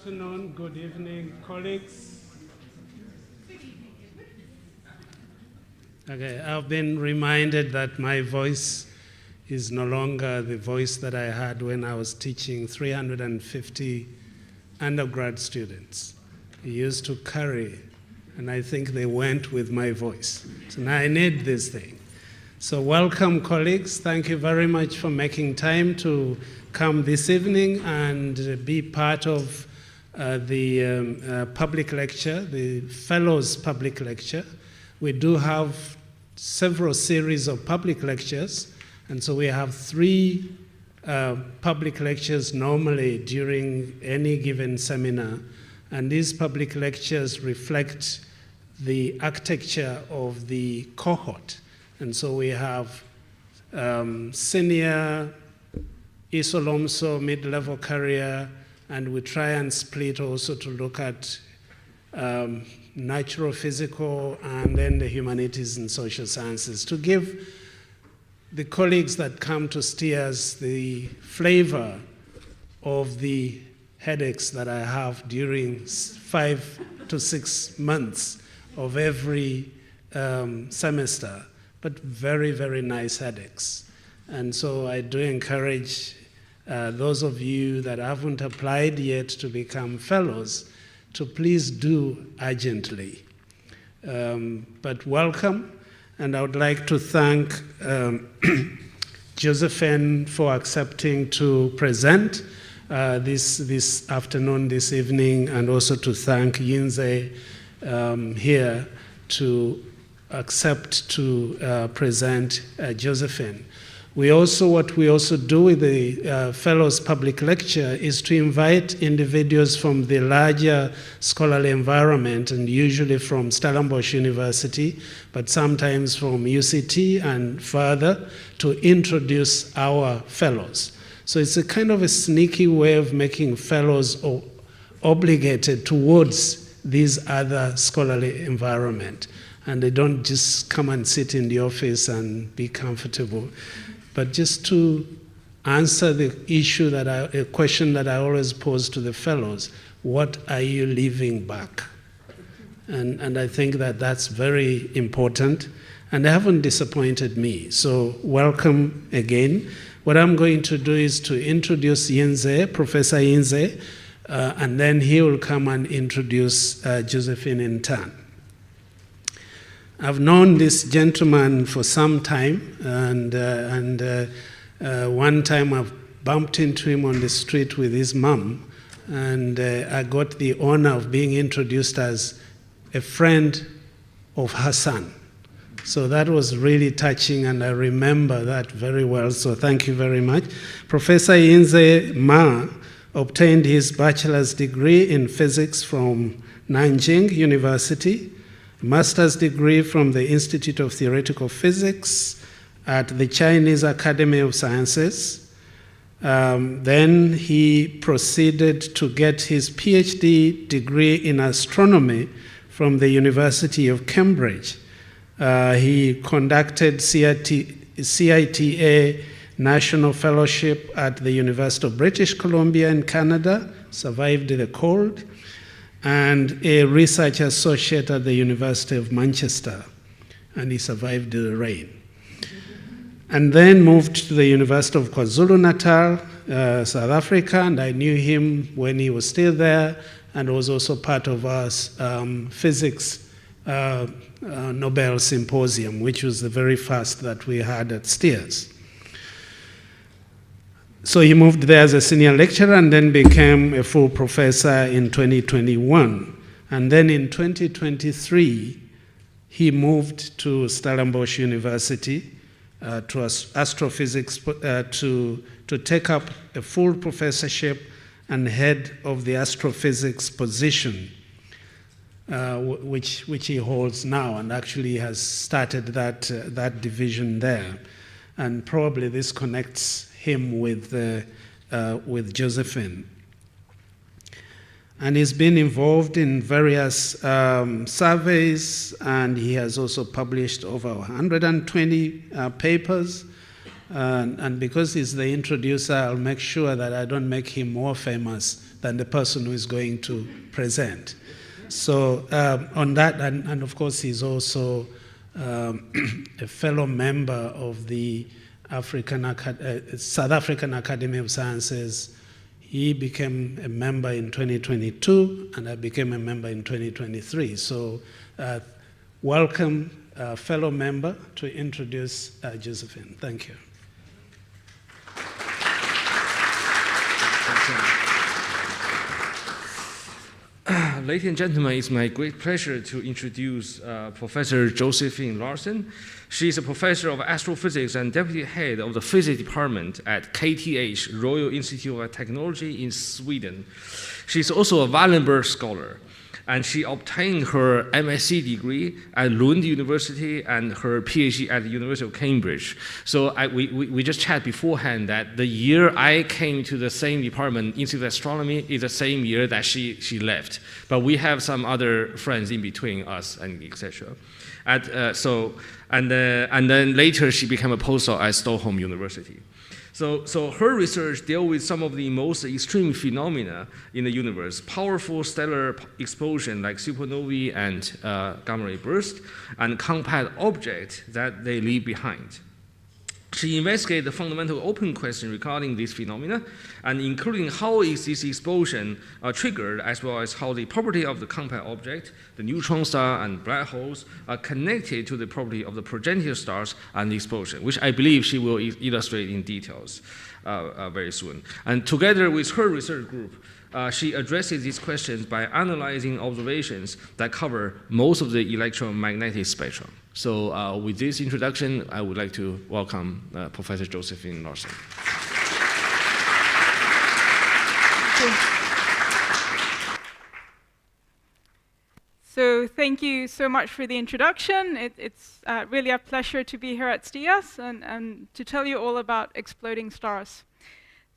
Good afternoon, good evening, colleagues. Okay, I've been reminded that my voice is no longer the voice that I had when I was teaching 350 undergrad students. I used to carry, and I think they went with my voice. So now I need this thing. So welcome, colleagues. Thank you very much for making time to come this evening and be part of the public lecture, the Fellows Public Lecture. We do have several series of public lectures, and so we have 3 public lectures normally during any given seminar, and these public lectures reflect the architecture of the cohort. And so we have senior, Isolomso, mid-level career, and we try and split also to look at natural, physical, and then the humanities and social sciences to give the colleagues that come to STIAS the flavor of the headaches that I have during 5 to 6 months of every semester, but very, very nice headaches. And so I do encourage those of you that haven't applied yet to become fellows to please do urgently. But welcome, and I would like to thank Josefin for accepting to present this afternoon, this evening, and also to thank Yinze here to accept to present Josefin. What we also do with the Fellows Public Lecture is to invite individuals from the larger scholarly environment, and usually from Stellenbosch University, but sometimes from UCT and further, to introduce our fellows. So it's a kind of a sneaky way of making fellows obligated towards these other scholarly environment. And they don't just come and sit in the office and be comfortable. But just to answer the issue a question that I always pose to the fellows: what are you leaving back? And I think that that's very important, and they haven't disappointed me. So welcome again. What I'm going to do is to introduce Yinze, Professor Yinze, and then he will come and introduce Josefin in turn. I've known this gentleman for some time, and one time I've bumped into him on the street with his mom, and I got the honor of being introduced as a friend of her son. So that was really touching, and I remember that very well, so thank you very much. Professor Yinze Ma obtained his bachelor's degree in physics from Nanjing University, master's degree from the Institute of Theoretical Physics at the Chinese Academy of Sciences. Then he proceeded to get his PhD degree in astronomy from the University of Cambridge. He conducted CITA National Fellowship at the University of British Columbia in Canada, survived the cold, and a research associate at the University of Manchester, and he survived the rain. And then moved to the University of KwaZulu-Natal, South Africa, and I knew him when he was still there, and was also part of our physics Nobel Symposium, which was the very first that we had at STIAS. So he moved there as a senior lecturer and then became a full professor in 2021. And then in 2023, he moved to Stellenbosch University to Astrophysics to take up a full professorship and head of the Astrophysics position, which he holds now, and actually has started that division there. And probably this connects him with Josefin. And he's been involved in various surveys, and he has also published over 120 papers. And because he's the introducer, I'll make sure that I don't make him more famous than the person who is going to present. So on that, and of course he's also a fellow member of the South African Academy of Sciences. He became a member in 2022, and I became a member in 2023. So welcome, fellow member, to introduce Josefin. Thank you. Ladies and gentlemen, it's my great pleasure to introduce Professor Josefin Larsson. She is a professor of astrophysics and deputy head of the physics department at KTH, Royal Institute of Technology in Sweden. She's also a Wallenberg scholar, and she obtained her MSc degree at Lund University and her PhD at the University of Cambridge. So we just chatted beforehand that the year I came to the same department, Institute of Astronomy, is the same year that she left. But we have some other friends in between us, and etc. And then later she became a postdoc at Stockholm University. So her research deals with some of the most extreme phenomena in the universe, powerful stellar explosion like supernovae and gamma ray burst, and compact objects that they leave behind. She investigated the fundamental open question regarding these phenomena, and including how is this explosion triggered, as well as how the property of the compact object, the neutron star and black holes, are connected to the property of the progenitor stars and the explosion, which I believe she will illustrate in details very soon. And together with her research group, she addresses these questions by analyzing observations that cover most of the electromagnetic spectrum. So with this introduction, I would like to welcome Professor Josefin Larsson. So thank you so much for the introduction. It's really a pleasure to be here at STIAS and to tell you all about exploding stars.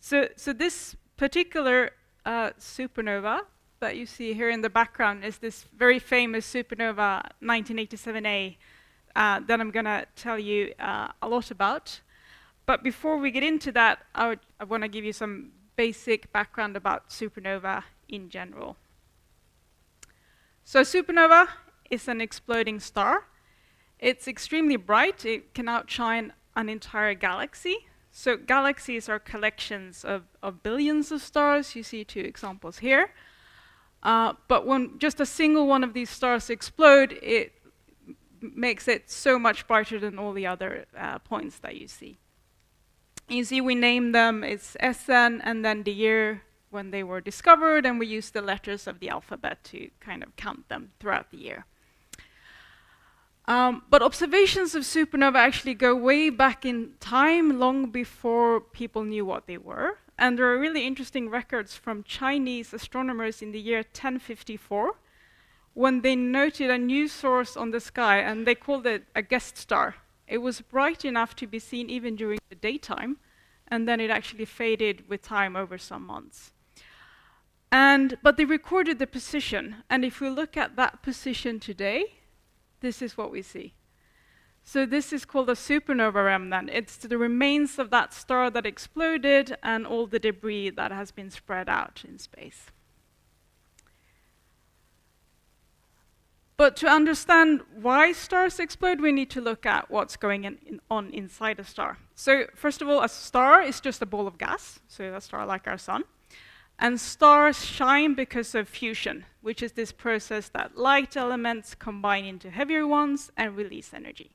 So this particular supernova that you see here in the background is this very famous supernova 1987A that I'm going to tell you a lot about. But before we get into that, I want to give you some basic background about supernova in general. So a supernova is an exploding star. It's extremely bright. It can outshine an entire galaxy. So galaxies are collections of billions of stars. You see two examples here. But when just a single one of these stars explode, it makes it so much brighter than all the other points that you see. You see we name them, it's SN, and then the year when they were discovered, and we use the letters of the alphabet to kind of count them throughout the year. But observations of supernova actually go way back in time, long before people knew what they were. And there are really interesting records from Chinese astronomers in the year 1054, when they noted a new source on the sky, and they called it a guest star. It was bright enough to be seen even during the daytime, and then it actually faded with time over some months. But they recorded the position, and if we look at that position today, this is what we see. So this is called a supernova remnant. It's the remains of that star that exploded and all the debris that has been spread out in space. But to understand why stars explode, we need to look at what's going on inside a star. So first of all, a star is just a ball of gas, so a star like our sun. And stars shine because of fusion, which is this process that light elements combine into heavier ones and release energy.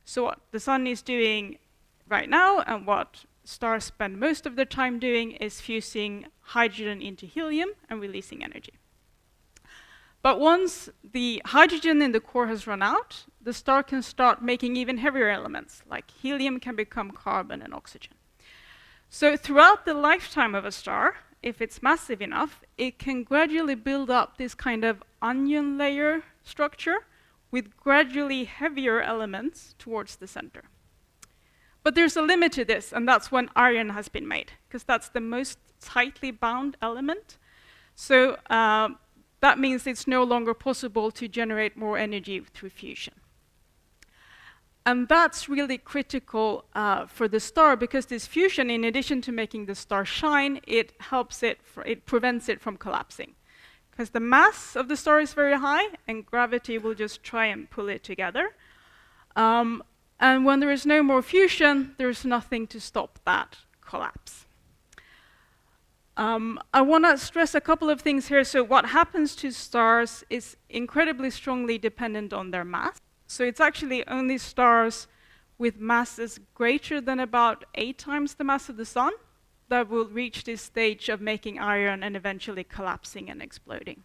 So what the sun is doing right now, and what stars spend most of their time doing, is fusing hydrogen into helium and releasing energy. But once the hydrogen in the core has run out, the star can start making even heavier elements, like helium can become carbon and oxygen. So throughout the lifetime of a star, if it's massive enough, it can gradually build up this kind of onion layer structure with gradually heavier elements towards the center. But there's a limit to this, and that's when iron has been made, because that's the most tightly bound element. So that means it's no longer possible to generate more energy through fusion. And that's really critical for the star, because this fusion, in addition to making the star shine, it prevents it from collapsing. Because the mass of the star is very high, and gravity will just try and pull it together. And when there is no more fusion, there's nothing to stop that collapse. I want to stress a couple of things here. So what happens to stars is incredibly strongly dependent on their mass. So it's actually only stars with masses greater than about 8 times the mass of the sun that will reach this stage of making iron and eventually collapsing and exploding.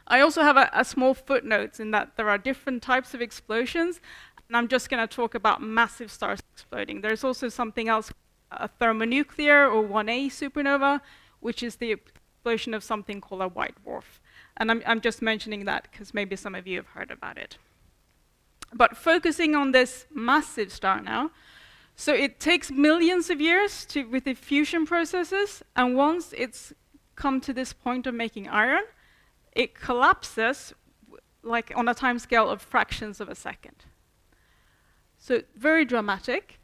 I also have a small footnote in that there are different types of explosions, and I'm just going to talk about massive stars exploding. There's also something else, a thermonuclear or 1A supernova, which is the explosion of something called a white dwarf. And I'm just mentioning that because maybe some of you have heard about it. But focusing on this massive star now, so it takes millions of years with the fusion processes, and once it's come to this point of making iron, it collapses like on a time scale of fractions of a second. So very dramatic.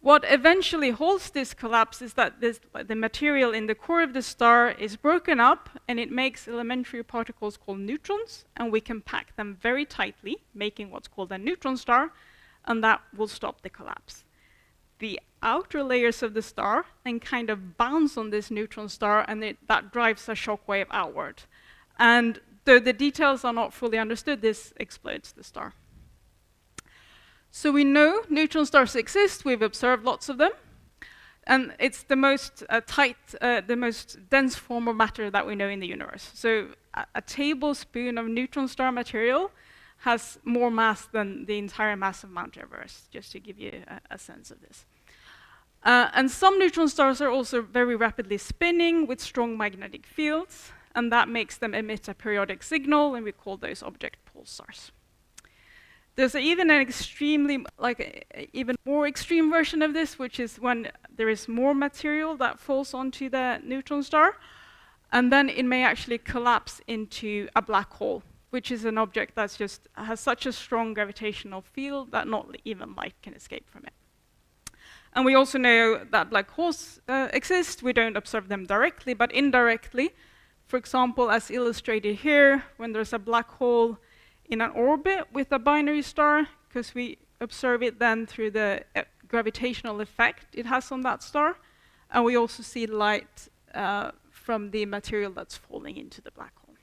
What eventually halts this collapse is that the material in the core of the star is broken up, and it makes elementary particles called neutrons, and we can pack them very tightly, making what's called a neutron star, and that will stop the collapse. The outer layers of the star then kind of bounce on this neutron star, and that drives a shock wave outward. And though the details are not fully understood, this explodes the star. So we know neutron stars exist. We've observed lots of them. And it's the most the most dense form of matter that we know in the universe. So a tablespoon of neutron star material has more mass than the entire mass of Mount Everest, just to give you a sense of this. And some neutron stars are also very rapidly spinning with strong magnetic fields, and that makes them emit a periodic signal, and we call those object pulsars. There's even an even more extreme version of this, which is when there is more material that falls onto the neutron star, and then it may actually collapse into a black hole, which is an object that has such a strong gravitational field that not even light can escape from it. And we also know that black holes exist. We don't observe them directly, but indirectly. For example, as illustrated here, when there's a black hole in an orbit with a binary star, because we observe it then through the gravitational effect it has on that star, and we also see light from the material that's falling into the black hole.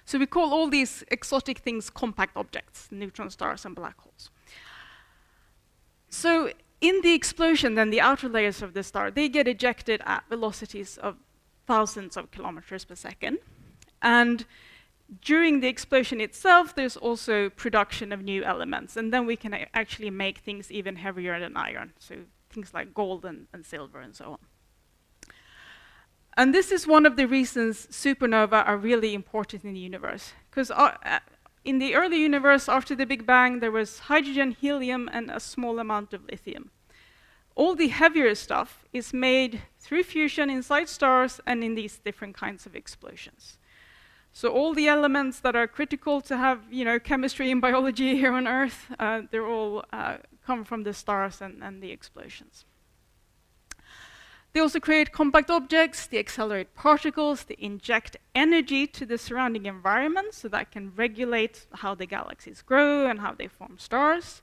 So we call all these exotic things compact objects, neutron stars and black holes. So in the explosion, then the outer layers of the star, they get ejected at velocities of thousands of kilometers per second. And during the explosion itself, there's also production of new elements, and then we can actually make things even heavier than iron, so things like gold and silver and so on. And this is one of the reasons supernovae are really important in the universe, because in the early universe, after the Big Bang, there was hydrogen, helium, and a small amount of lithium. All the heavier stuff is made through fusion inside stars and in these different kinds of explosions. So all the elements that are critical to have, chemistry and biology here on Earth, they're all come from the stars and the explosions. They also create compact objects, they accelerate particles, they inject energy to the surrounding environment so that can regulate how the galaxies grow and how they form stars.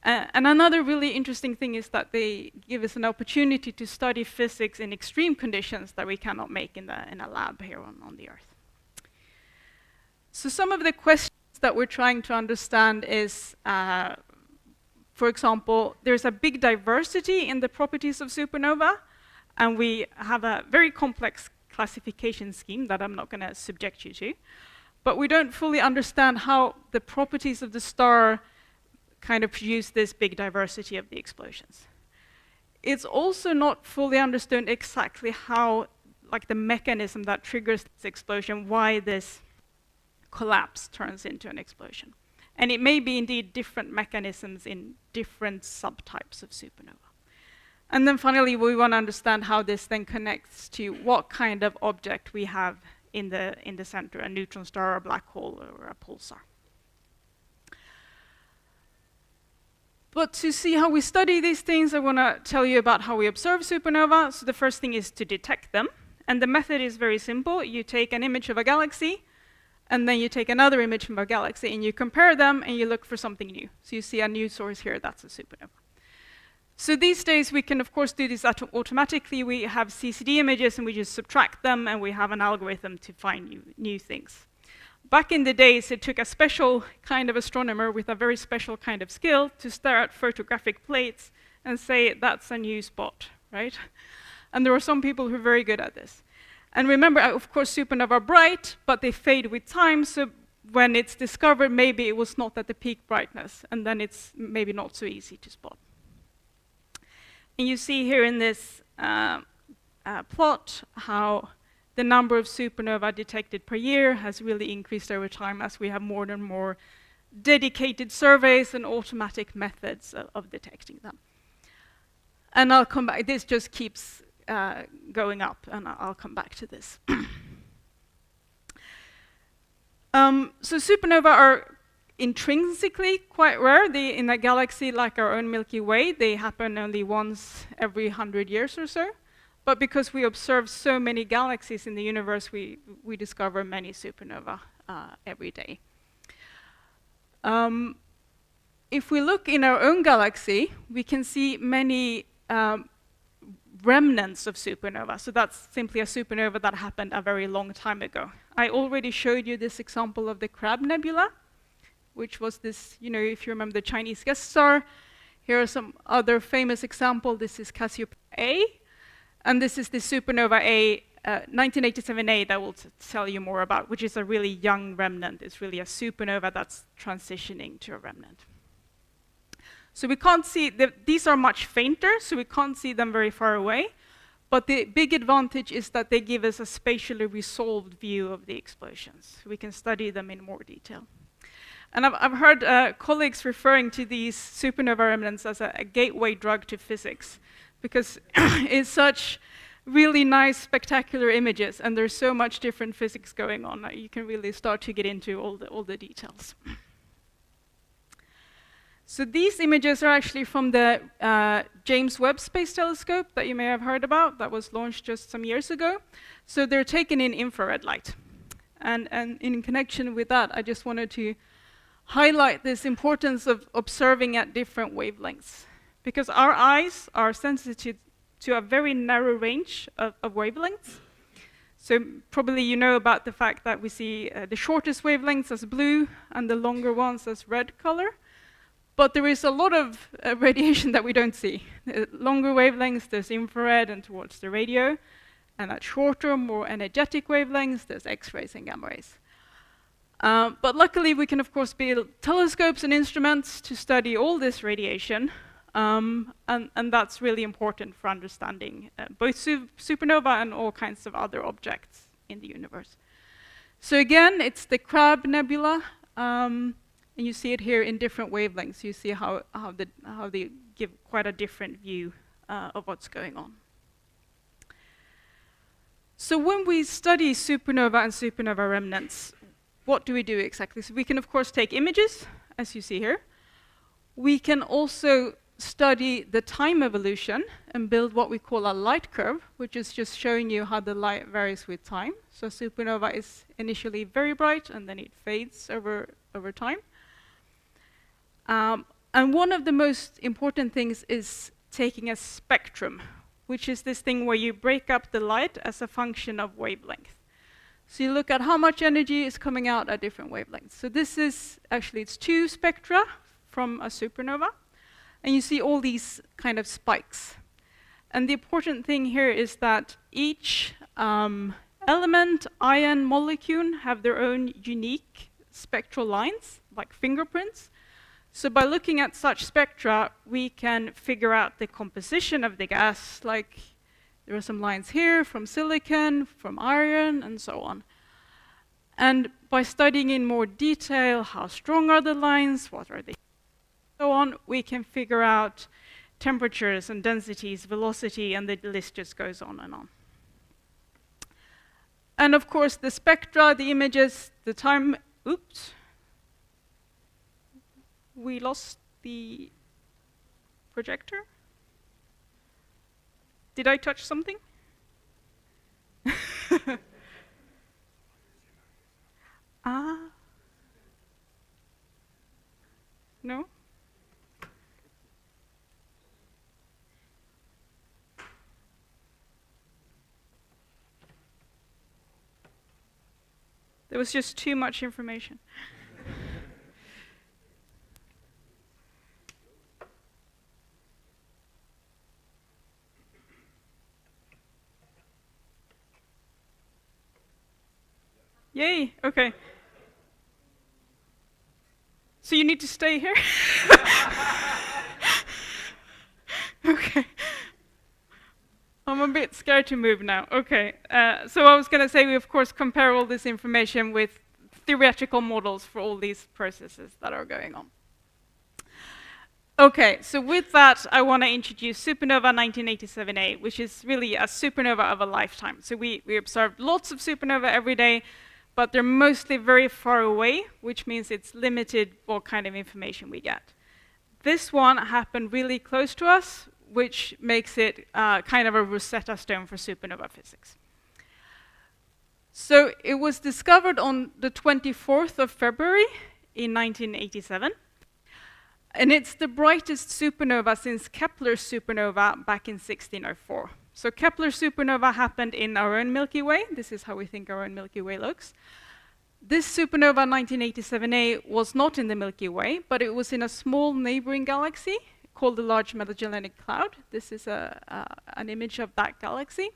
And another really interesting thing is that they give us an opportunity to study physics in extreme conditions that we cannot make in a lab here on the Earth. So some of the questions that we're trying to understand is, for example, there's a big diversity in the properties of supernova, and we have a very complex classification scheme that I'm not going to subject you to, but we don't fully understand how the properties of the star kind of produce this big diversity of the explosions. It's also not fully understood exactly how, the mechanism that triggers this explosion, why this collapse turns into an explosion. And it may be indeed different mechanisms in different subtypes of supernova. And then finally, we want to understand how this then connects to what kind of object we have in the center, a neutron star, a black hole, or a pulsar. But to see how we study these things, I want to tell you about how we observe supernova. So the first thing is to detect them. And the method is very simple. You take an image of a galaxy, and then you take another image of a galaxy, and you compare them, and you look for something new. So you see a new source here, that's a supernova. So these days, we can, of course, do this automatically. We have CCD images, and we just subtract them, and we have an algorithm to find new things. Back in the days, it took a special kind of astronomer with a very special kind of skill to stare at photographic plates and say, that's a new spot, right? And there are some people who are very good at this. And remember, of course, supernovae are bright, but they fade with time, so when it's discovered, maybe it was not at the peak brightness, and then it's maybe not so easy to spot. And you see here in this plot how the number of supernovae detected per year has really increased over time as we have more and more dedicated surveys and automatic methods of detecting them. And I'll come back, this just keeps going up, and I'll come back to this. So supernovae are intrinsically quite rare. In a galaxy like our own Milky Way, they happen only once every 100 years or so. But because we observe so many galaxies in the universe, we discover many supernovae every day. If we look in our own galaxy, we can see many remnants of supernova. So that's simply a supernova that happened a very long time ago. I already showed you this example of the Crab Nebula, which was this, if you remember the Chinese guest star. Here are some other famous examples. This is Cassiopeia A, and this is the supernova A, 1987A, that we'll tell you more about, which is a really young remnant. It's really a supernova that's transitioning to a remnant. So we can't see, these are much fainter, so we can't see them very far away. But the big advantage is that they give us a spatially resolved view of the explosions. We can study them in more detail. And I've heard colleagues referring to these supernova remnants as a gateway drug to physics, because it's such really nice, spectacular images, and there's so much different physics going on that you can really start to get into all the details. So these images are actually from the James Webb Space Telescope that you may have heard about, that was launched just some years ago. So they're taken in infrared light. And in connection with that, I just wanted to highlight this importance of observing at different wavelengths. Because our eyes are sensitive to a very narrow range of wavelengths. So probably you know about the fact that we see the shortest wavelengths as blue and the longer ones as red color. But there is a lot of radiation that we don't see. Longer wavelengths, there's infrared and towards the radio. And at shorter, more energetic wavelengths, there's X-rays and gamma rays. But luckily, we can, of course, build telescopes and instruments to study all this radiation. And that's really important for understanding both supernova and all kinds of other objects in the universe. So again, it's the Crab Nebula. And you see it here in different wavelengths. You see how they give quite a different view of what's going on. So when we study supernova and supernova remnants, what do we do exactly? So we can, of course, take images, as you see here. We can also study the time evolution and build what we call a light curve, which is just showing you how the light varies with time. So supernova is initially very bright, and then it fades over time. And one of the most important things is taking a spectrum, which is this thing where you break up the light as a function of wavelength. So you look at how much energy is coming out at different wavelengths. So this is, actually it's 2 spectra from a supernova. And you see all these kind of spikes. And the important thing here is that each element, ion, molecule have their own unique spectral lines, like fingerprints. So by looking at such spectra, we can figure out the composition of the gas, like there are some lines here from silicon, from iron, and so on. And by studying in more detail how strong are the lines, what are they, so on, we can figure out temperatures and densities, velocity, and the list just goes on and on. And of course, the spectra, the images, the time, oops. We lost the projector? Did I touch something? Ah. No? There was just too much information. Yay, okay. So you need to stay here? Okay. I'm a bit scared to move now. Okay, so I was going to say we of course compare all this information with theoretical models for all these processes that are going on. Okay, so with that I want to introduce supernova 1987A, which is really a supernova of a lifetime. So we observed lots of supernova every day, but they're mostly very far away, which means it's limited what kind of information we get. This one happened really close to us, which makes it kind of a Rosetta Stone for supernova physics. So it was discovered on the 24th of February in 1987. And it's the brightest supernova since Kepler's supernova back in 1604. So Kepler's supernova happened in our own Milky Way. This is how we think our own Milky Way looks. This supernova 1987A was not in the Milky Way, but it was in a small neighboring galaxy called the Large Magellanic Cloud. This is an image of that galaxy.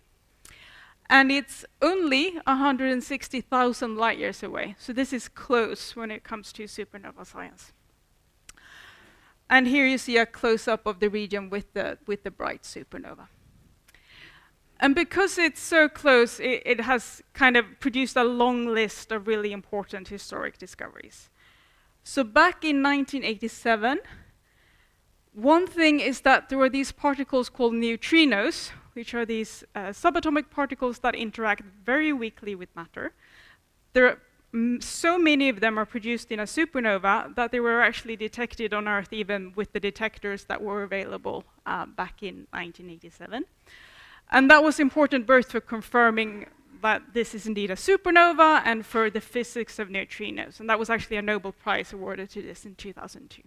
And it's only 160,000 light years away. So this is close when it comes to supernova science. And here you see a close-up of the region with the bright supernova. And because it's so close, it has kind of produced a long list of really important historic discoveries. So back in 1987, one thing is that there were these particles called neutrinos, which are these subatomic particles that interact very weakly with matter. So many of them are produced in a supernova that they were actually detected on Earth even with the detectors that were available back in 1987. And that was important both for confirming that this is indeed a supernova and for the physics of neutrinos. And that was actually a Nobel Prize awarded to this in 2002.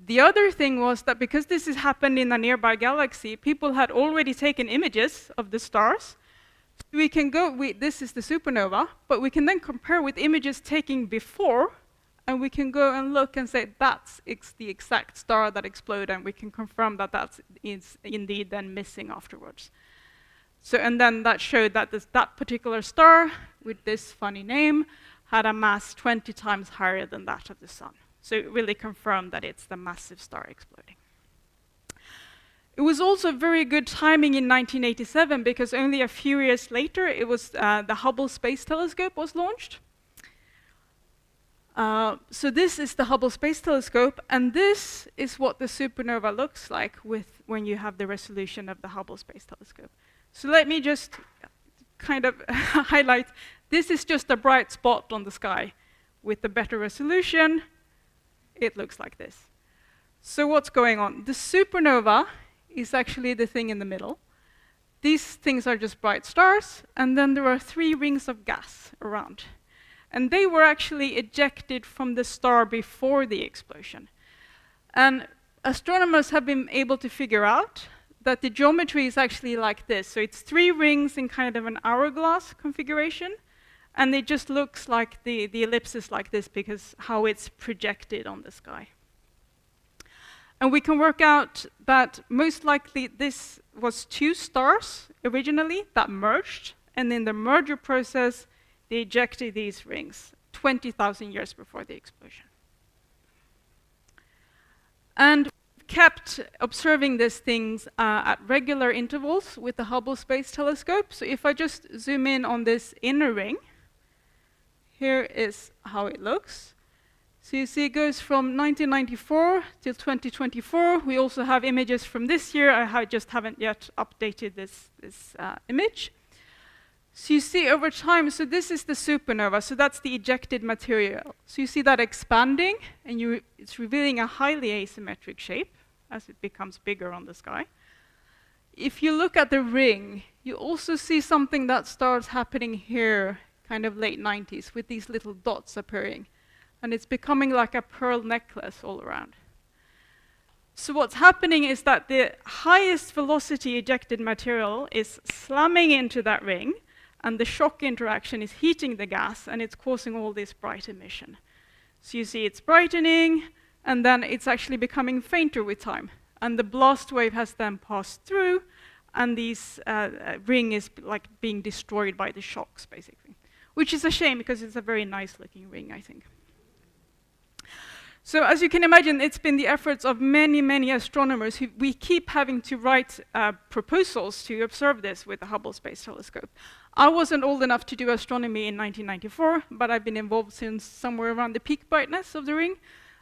The other thing was that because this has happened in a nearby galaxy, people had already taken images of the stars. So we can go, this is the supernova, but we can then compare with images taken before, and we can go and look and say that's the exact star that exploded, and we can confirm that that is indeed then missing afterwards. So, and then that showed that that particular star with this funny name had a mass 20 times higher than that of the sun. So it really confirmed that it's the massive star exploding. It was also very good timing in 1987 because only a few years later it was the Hubble Space Telescope was launched. So this is the Hubble Space Telescope, and this is what the supernova looks like when you have the resolution of the Hubble Space Telescope. So let me just kind of highlight, this is just a bright spot on the sky. With the better resolution, it looks like this. So what's going on? The supernova is actually the thing in the middle. These things are just bright stars, and then there are 3 rings of gas around. And they were actually ejected from the star before the explosion. And astronomers have been able to figure out that the geometry is actually like this. So it's 3 rings in kind of an hourglass configuration, and it just looks like the ellipse is like this because how it's projected on the sky. And we can work out that most likely this was 2 stars originally that merged, and in the merger process, they ejected these rings 20,000 years before the explosion. And kept observing these things at regular intervals with the Hubble Space Telescope. So if I just zoom in on this inner ring, here is how it looks. So you see it goes from 1994 till 2024. We also have images from this year. I just haven't yet updated this image. So you see over time, so this is the supernova, so that's the ejected material. So you see that expanding, and it's revealing a highly asymmetric shape, as it becomes bigger on the sky. If you look at the ring, you also see something that starts happening here, kind of late 90s, with these little dots appearing. And it's becoming like a pearl necklace all around. So what's happening is that the highest velocity ejected material is slamming into that ring, and the shock interaction is heating the gas, and it's causing all this bright emission. So you see it's brightening, and then it's actually becoming fainter with time. And the blast wave has then passed through, and this ring is like being destroyed by the shocks, basically. Which is a shame, because it's a very nice-looking ring, I think. So as you can imagine, it's been the efforts of many, many astronomers who we keep having to write proposals to observe this with the Hubble Space Telescope. I wasn't old enough to do astronomy in 1994, but I've been involved since somewhere around the peak brightness of the ring,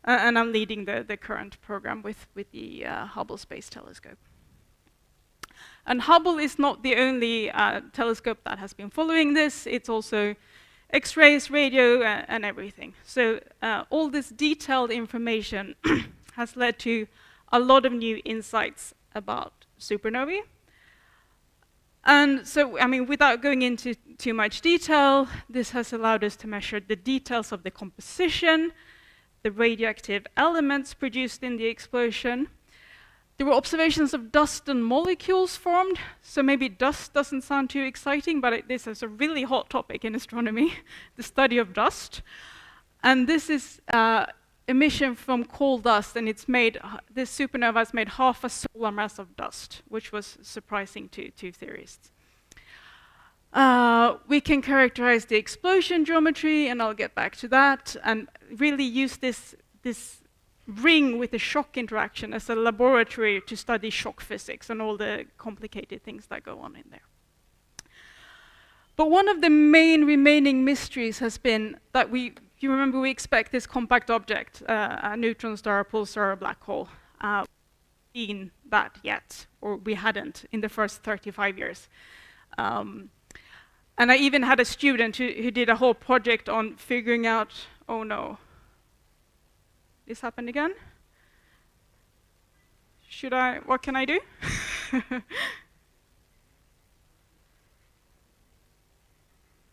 and I'm leading the current program with the Hubble Space Telescope. And Hubble is not the only telescope that has been following this. It's also X-rays, radio, and everything. So all this detailed information has led to a lot of new insights about supernovae. And so, I mean, without going into too much detail, this has allowed us to measure the details of the composition, the radioactive elements produced in the explosion. There were observations of dust and molecules formed, so maybe dust doesn't sound too exciting, but this is a really hot topic in astronomy, the study of dust. And this is emission from coal dust, and it's made, this supernova has made half a solar mass of dust, which was surprising to theorists. We can characterize the explosion geometry, and I'll get back to that, and really use this ring with the shock interaction as a laboratory to study shock physics and all the complicated things that go on in there. But one of the main remaining mysteries has been that you remember we expect this compact object, a neutron star, a pulsar, a black hole. Seen that yet, or we hadn't in the first 35 years. And I even had a student who did a whole project on figuring out, oh no, this happened again? What can I do?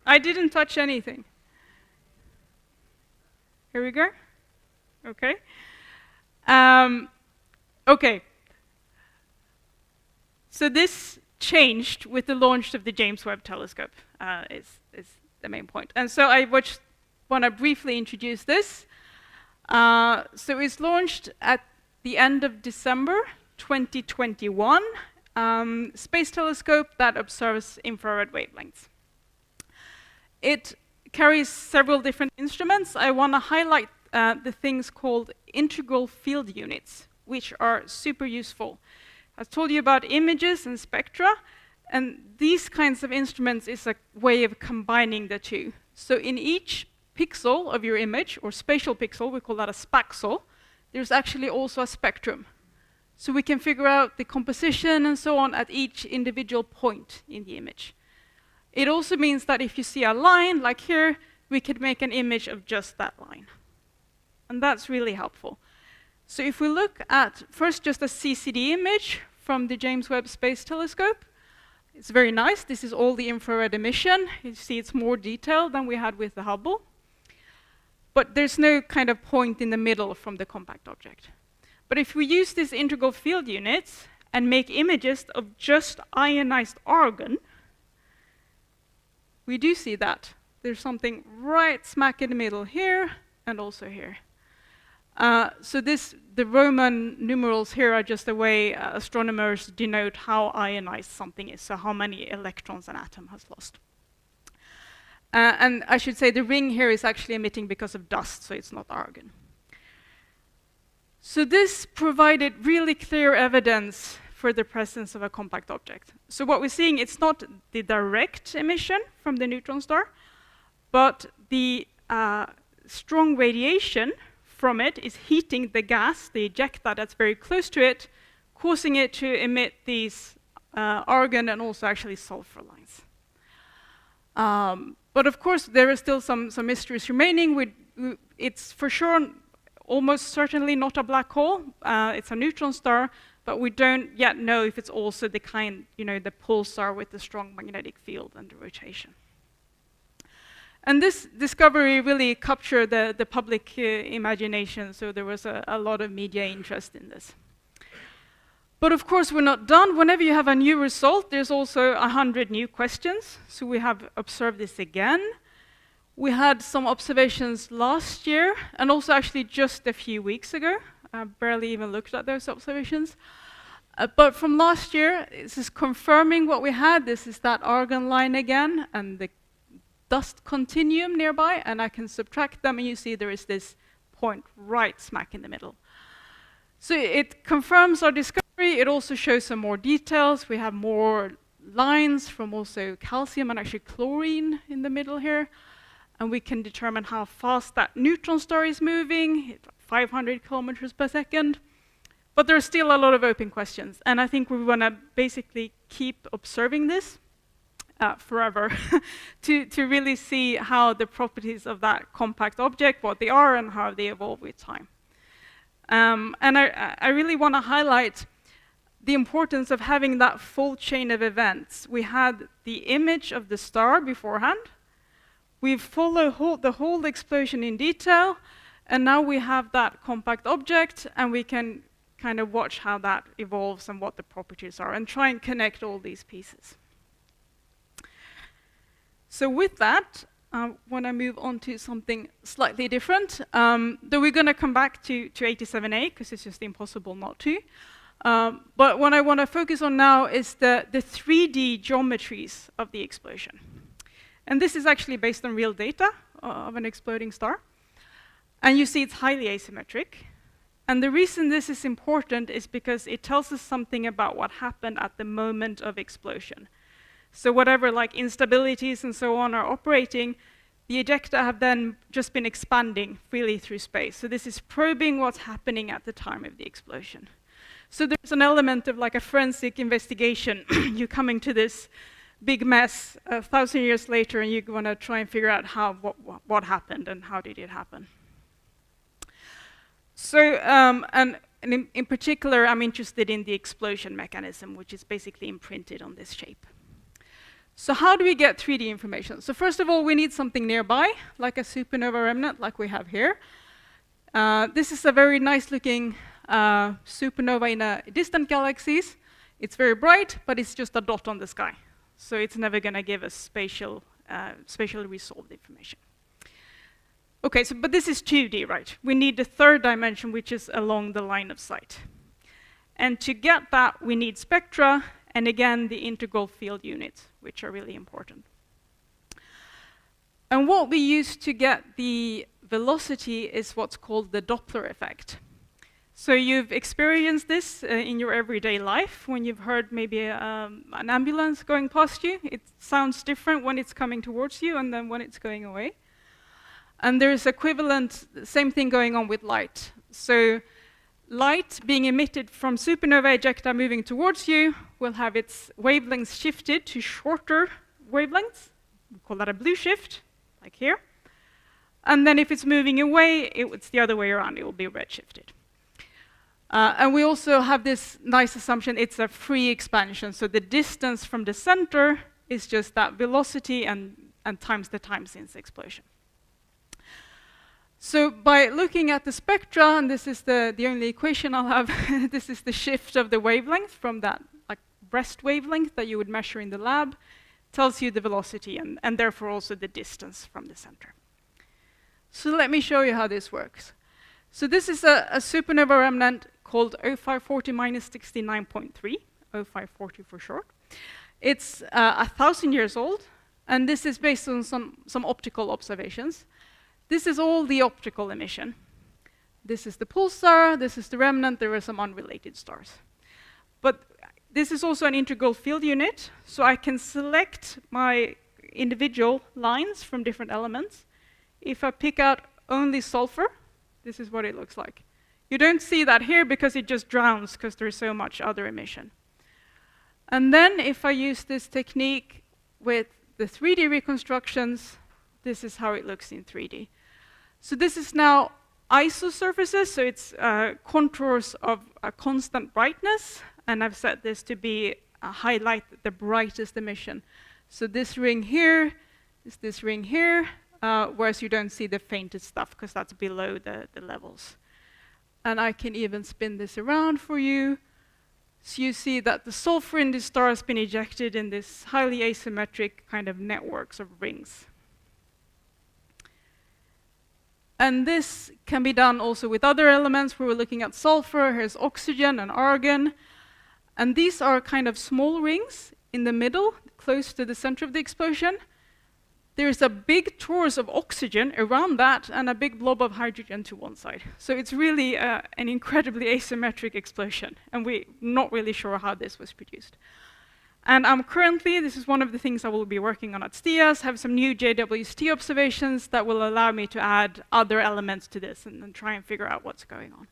I didn't touch anything. Here we go. Okay. Okay. So this changed with the launch of the James Webb Telescope, is the main point. And so I want to briefly introduce this. So it's launched at the end of December 2021, space telescope that observes infrared wavelengths. It carries several different instruments. I want to highlight the things called integral field units, which are super useful. I've told you about images and spectra, and these kinds of instruments is a way of combining the two. So in each pixel of your image, or spatial pixel, we call that a spaxel, there's actually also a spectrum. So we can figure out the composition and so on at each individual point in the image. It also means that if you see a line, like here, we could make an image of just that line. And that's really helpful. So if we look at first just a CCD image from the James Webb Space Telescope, it's very nice. This is all the infrared emission. You see it's more detailed than we had with the Hubble. But there's no kind of point in the middle from the compact object. But if we use these integral field units and make images of just ionized argon, we do see that. There's something right smack in the middle here and also here. So the Roman numerals here are just the way astronomers denote how ionized something is, so how many electrons an atom has lost. And I should say the ring here is actually emitting because of dust, so it's not argon. So this provided really clear evidence for the presence of a compact object. So what we're seeing, it's not the direct emission from the neutron star, but the strong radiation from it is heating the gas, the ejecta that's very close to it, causing it to emit these argon and also actually sulfur lines. But of course, there are still some mysteries remaining. It's for sure almost certainly not a black hole. It's a neutron star, but we don't yet know if it's also the kind, the pulsar with the strong magnetic field and the rotation. And this discovery really captured the public imagination, so there was a lot of media interest in this. But of course, we're not done. Whenever you have a new result, there's also 100 new questions. So we have observed this again. We had some observations last year, and also actually just a few weeks ago. I barely even looked at those observations. But from last year, this is confirming what we had. This is that argon line again, and the dust continuum nearby, and I can subtract them, and you see there is this point right smack in the middle. So it confirms our discovery. It also shows some more details. We have more lines from also calcium and actually chlorine in the middle here. And we can determine how fast that neutron star is moving, 500 kilometers per second. But there are still a lot of open questions. And I think we want to basically keep observing this forever to really see how the properties of that compact object, what they are, and how they evolve with time. And I really want to highlight the importance of having that full chain of events. We had the image of the star beforehand. We've followed the whole explosion in detail, and now we have that compact object, and we can kind of watch how that evolves and what the properties are, and try and connect all these pieces. So with that, I want to move on to something slightly different. Though we're going to come back to 87A, because it's just impossible not to. But what I want to focus on now is the 3D geometries of the explosion. And this is actually based on real data of an exploding star. And you see it's highly asymmetric. And the reason this is important is because it tells us something about what happened at the moment of explosion. So whatever like instabilities and so on are operating, the ejecta have then just been expanding freely through space. So this is probing what's happening at the time of the explosion. So there's an element of like a forensic investigation. You're coming to this big mess 1,000 years later, and you want to try and figure out what happened and how did it happen. So, and in particular, I'm interested in the explosion mechanism, which is basically imprinted on this shape. So how do we get 3D information? So first of all, we need something nearby, like a supernova remnant, like we have here. This is a very nice-looking supernova in a distant galaxies. It's very bright, but it's just a dot on the sky. So it's never going to give us spatially resolved information. Okay, but this is 2D, right? We need the third dimension, which is along the line of sight. And to get that, we need spectra, and again, the integral field units, which are really important. And what we use to get the velocity is what's called the Doppler effect. So you've experienced this in your everyday life when you've heard maybe an ambulance going past you. It sounds different when it's coming towards you and then when it's going away. And there's equivalent, same thing going on with light. So light being emitted from supernova ejecta moving towards you will have its wavelengths shifted to shorter wavelengths. We call that a blue shift, like here. And then if it's moving away, it's the other way around. It will be red shifted. And we also have this nice assumption, it's a free expansion. So the distance from the center is just that velocity and times the time since explosion. So by looking at the spectra, and this is the only equation I'll have, this is the shift of the wavelength from that like breast wavelength that you would measure in the lab, tells you the velocity and therefore also the distance from the center. So let me show you how this works. So this is a supernova remnant called 0540-69.3, 0540 for short. It's 1,000 years old, and this is based on some optical observations. This is all the optical emission. This is the pulsar, this is the remnant, there are some unrelated stars. But this is also an integral field unit, so I can select my individual lines from different elements. If I pick out only sulfur, this is what it looks like. You don't see that here because it just drowns because there's so much other emission. And then if I use this technique with the 3D reconstructions, this is how it looks in 3D. So this is now isosurfaces, so it's contours of a constant brightness, and I've set this to be highlight the brightest emission. So this ring here is this ring here, whereas you don't see the faintest stuff because that's below the levels. And I can even spin this around for you. So you see that the sulfur in this star has been ejected in this highly asymmetric kind of networks of rings. And this can be done also with other elements. We were looking at sulfur, here's oxygen and argon. And these are kind of small rings in the middle, close to the center of the explosion. There's a big torus of oxygen around that and a big blob of hydrogen to one side. So it's really an incredibly asymmetric explosion, and we're not really sure how this was produced. And I'm currently, this is one of the things I will be working on at STIAS, have some new JWST observations that will allow me to add other elements to this and try and figure out what's going on.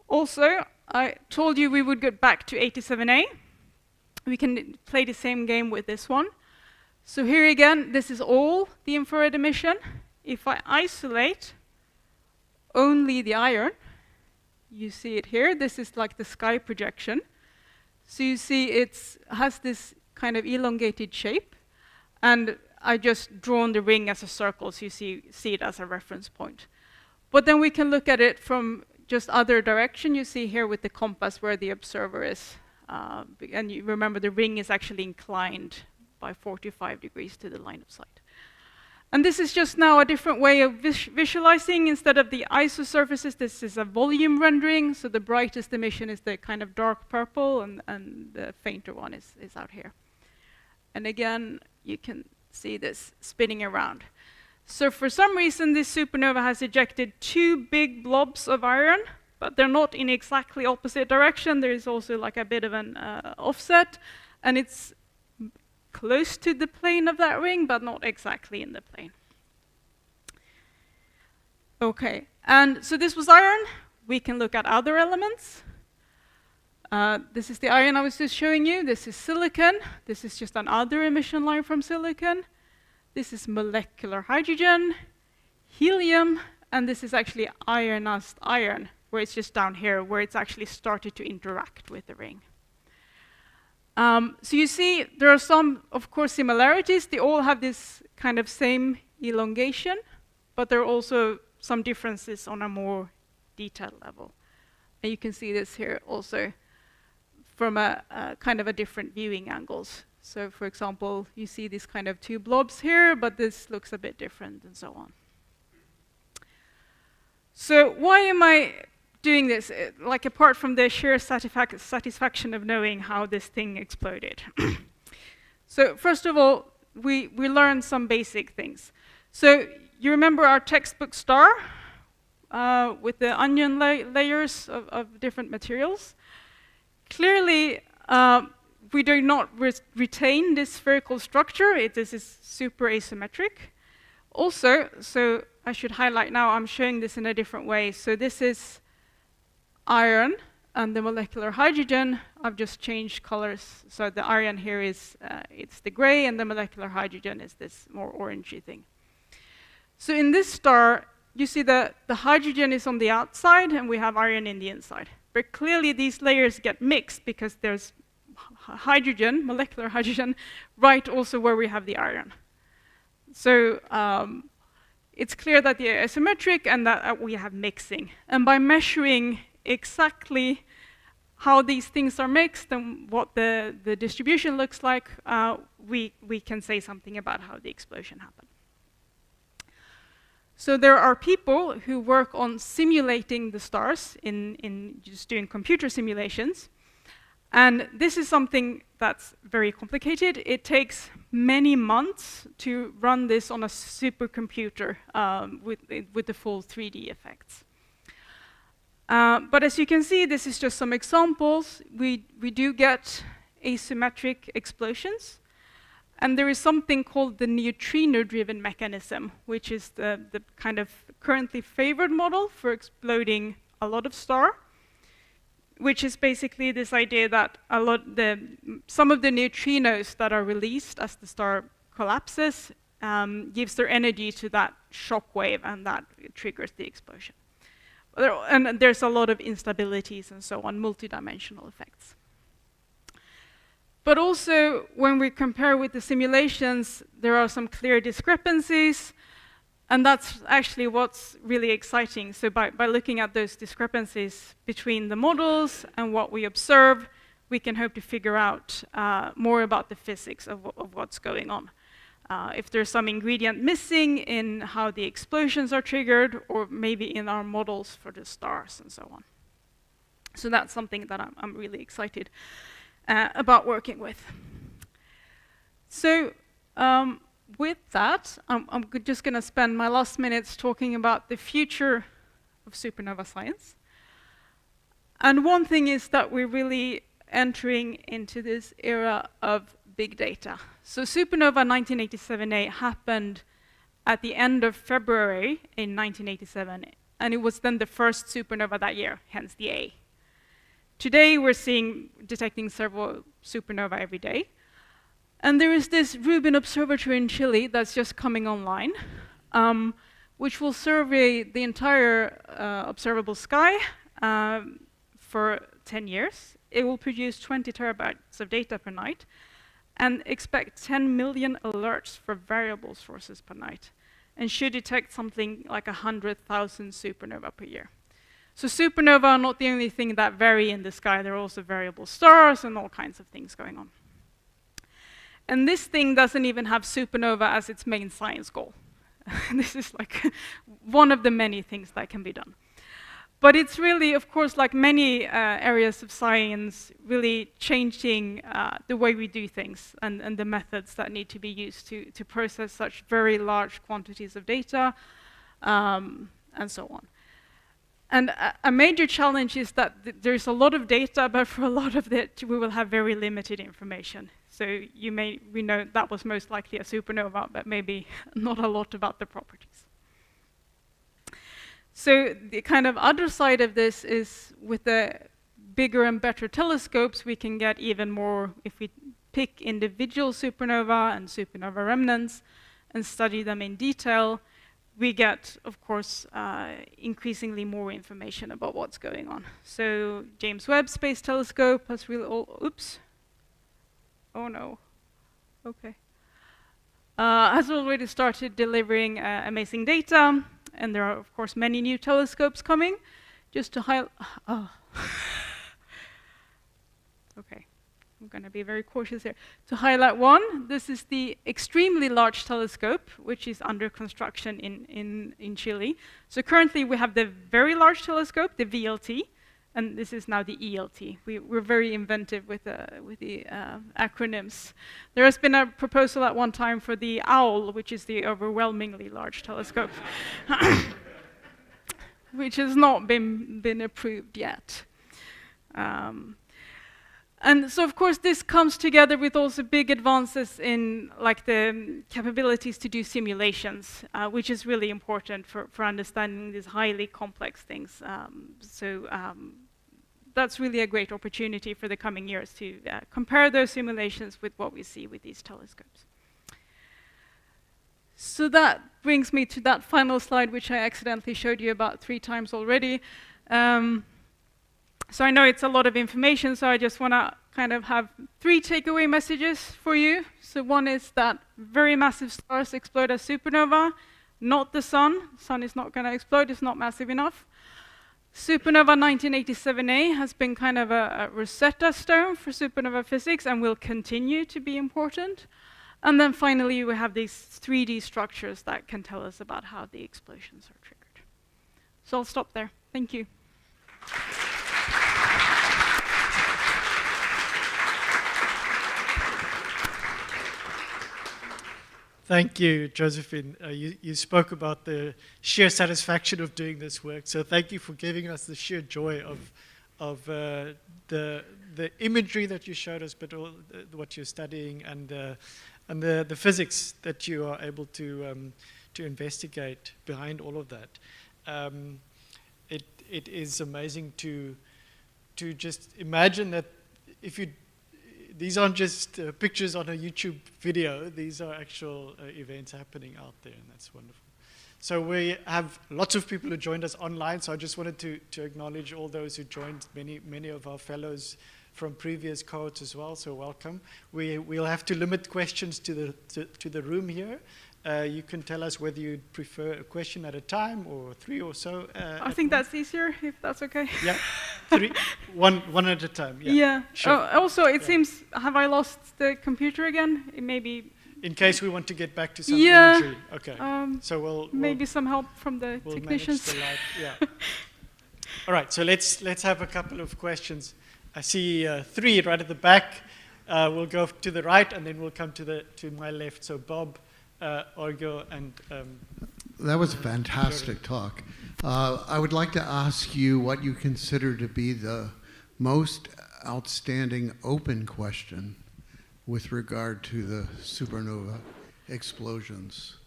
Also, I told you we would get back to 87A. We can play the same game with this one. So here again, this is all the infrared emission. If I isolate only the iron, you see it here. This is like the sky projection. So you see it has this kind of elongated shape. And I just drawn the ring as a circle, so you see it as a reference point. But then we can look at it from just other direction. You see here with the compass where the observer is. And you remember the ring is actually inclined by 45 degrees to the line of sight. And this is just now a different way of visualizing. Instead of the isosurfaces, this is a volume rendering. So the brightest emission is the kind of dark purple, and the fainter one is out here. And again, you can see this spinning around. So for some reason, this supernova has ejected two big blobs of iron, but they're not in exactly opposite direction. There is also like a bit of an offset, and it's close to the plane of that ring, but not exactly in the plane. Okay, and so this was iron. We can look at other elements. This is the iron I was just showing you. This is silicon. This is just another emission line from silicon. This is molecular hydrogen, helium, and this is actually ionized iron, where it's just down here, where it's actually started to interact with the ring. So you see, there are some, of course, similarities. They all have this kind of same elongation, but there are also some differences on a more detailed level. And you can see this here also from a kind of a different viewing angles. So for example, you see these kind of two blobs here, but this looks a bit different and so on. So why am I doing this? Like apart from the sheer satisfaction of knowing how this thing exploded. So first of all, we learned some basic things. So you remember our textbook star with the onion layers of different materials? Clearly, we do not retain this spherical structure. This is super asymmetric. Also, so I should highlight now, I'm showing this in a different way. So this is iron, and the molecular hydrogen, I've just changed colors. So the iron here is, it's the gray, and the molecular hydrogen is this more orangey thing. So in this star, you see that the hydrogen is on the outside, and we have iron in the inside. But clearly these layers get mixed because there's hydrogen, molecular hydrogen, right also where we have the iron. So it's clear that they are asymmetric and that we have mixing. And by measuring exactly how these things are mixed and what the distribution looks like, we can say something about how the explosion happened. So there are people who work on simulating the stars in just doing computer simulations. And this is something that's very complicated. It takes many months to run this on a supercomputer with the full 3D effects. But as you can see, this is just some examples. We do get asymmetric explosions. And there is something called the neutrino-driven mechanism, which is the kind of currently favored model for exploding a lot of star, which is basically this idea that some of the neutrinos that are released as the star collapses gives their energy to that shock wave, and that triggers the explosion. And there's a lot of instabilities and so on, multidimensional effects. But also, when we compare with the simulations, there are some clear discrepancies, and that's actually what's really exciting. So by looking at those discrepancies between the models and what we observe, we can hope to figure out more about the physics of what's going on. If there's some ingredient missing in how the explosions are triggered, or maybe in our models for the stars and so on. So that's something that I'm really excited about working with. So with that, I'm just going to spend my last minutes talking about the future of supernova science. And one thing is that we're really entering into this era of big data. So supernova 1987A happened at the end of February in 1987, and it was then the first supernova that year, hence the A. Today we're detecting several supernovae every day. And there is this Rubin Observatory in Chile that's just coming online, which will survey the entire observable sky for 10 years. It will produce 20 terabytes of data per night, and expect 10 million alerts for variable sources per night, and should detect something like 100,000 supernova per year. So supernova are not the only thing that vary in the sky, there are also variable stars and all kinds of things going on. And this thing doesn't even have supernova as its main science goal. This is like one of the many things that can be done. But it's really, of course, like many areas of science, really changing the way we do things and the methods that need to be used to process such very large quantities of data, and so on. And a major challenge is that there's a lot of data, but for a lot of it, we will have very limited information. So we know that was most likely a supernova, but maybe not a lot about the properties. So the kind of other side of this is with the bigger and better telescopes, we can get even more, if we pick individual supernova and supernova remnants and study them in detail, we get, of course, increasingly more information about what's going on. So James Webb Space Telescope has really, oops. Oh no, okay. Has already started delivering amazing data. And there are, of course, many new telescopes coming. Just to highlight, okay, I'm going to be very cautious here. To highlight one, this is the extremely large telescope, which is under construction in Chile. So currently we have the very large telescope, the VLT, and this is now the ELT. We're very inventive with the acronyms. There has been a proposal at one time for the OWL, which is the overwhelmingly large telescope, which has not been approved yet. And so, of course, this comes together with also big advances in like the capabilities to do simulations, which is really important for understanding these highly complex things. That's really a great opportunity for the coming years to compare those simulations with what we see with these telescopes. So that brings me to that final slide, which I accidentally showed you about 3 times already. So I know it's a lot of information, so I just want to kind of have 3 takeaway messages for you. So one is that very massive stars explode as supernova, not the sun. The sun is not going to explode, it's not massive enough. Supernova 1987A has been kind of a Rosetta Stone for supernova physics and will continue to be important. And then finally, we have these 3D structures that can tell us about how the explosions are triggered. So I'll stop there. Thank you. Thank you, Josefin. You spoke about the sheer satisfaction of doing this work. So thank you for giving us the sheer joy of the imagery that you showed us, but all what you're studying and the physics that you are able to investigate behind all of that. It is amazing to just imagine that if you these aren't just pictures on a YouTube video. These are actual events happening out there, and that's wonderful. So we have lots of people who joined us online, so I just wanted to acknowledge all those who joined, many of our fellows from previous cohorts as well, so welcome. We'll have to limit questions to the room here. You can tell us whether you'd prefer a question at a time or 3 or so. I think that's easier, if that's okay. Yeah, one at a time. Yeah. Sure. Also, it seems, have I lost the computer again? It maybe. In case we want to get back to some yeah, imagery. Okay. So we'll maybe some help from the technicians. Manage the light. Yeah. All right. So let's have a couple of questions. I see 3 right at the back. We'll go to the right, and then we'll come to my left. So Bob, Orgo, and that was a fantastic talk. I would like to ask you what you consider to be the most outstanding open question with regard to the supernova explosions.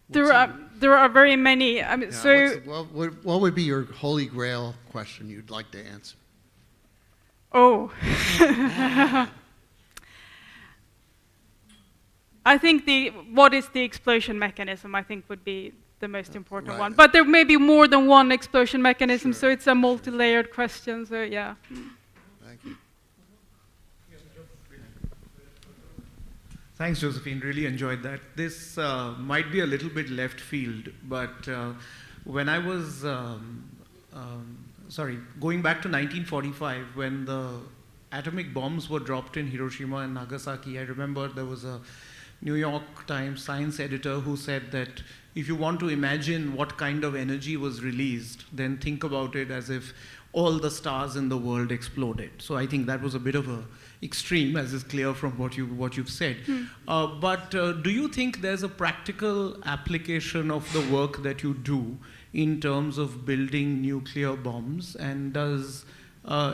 There are very many. I mean, what would be your holy grail question you'd like to answer? Oh. I think what is the explosion mechanism, I think, would be the most important one. But there may be more than one explosion mechanism, so it's a multi-layered question, so yeah. Thank you. Thanks, Josephine. Really enjoyed that. This might be a little bit left field, but when I was, going back to 1945, when the atomic bombs were dropped in Hiroshima and Nagasaki, I remember there was a New York Times science editor who said that if you want to imagine what kind of energy was released, then think about it as if all the stars in the world exploded. So I think that was a bit of a extreme, as is clear from what you've said. But do you think there's a practical application of the work that you do in terms of building nuclear bombs? And does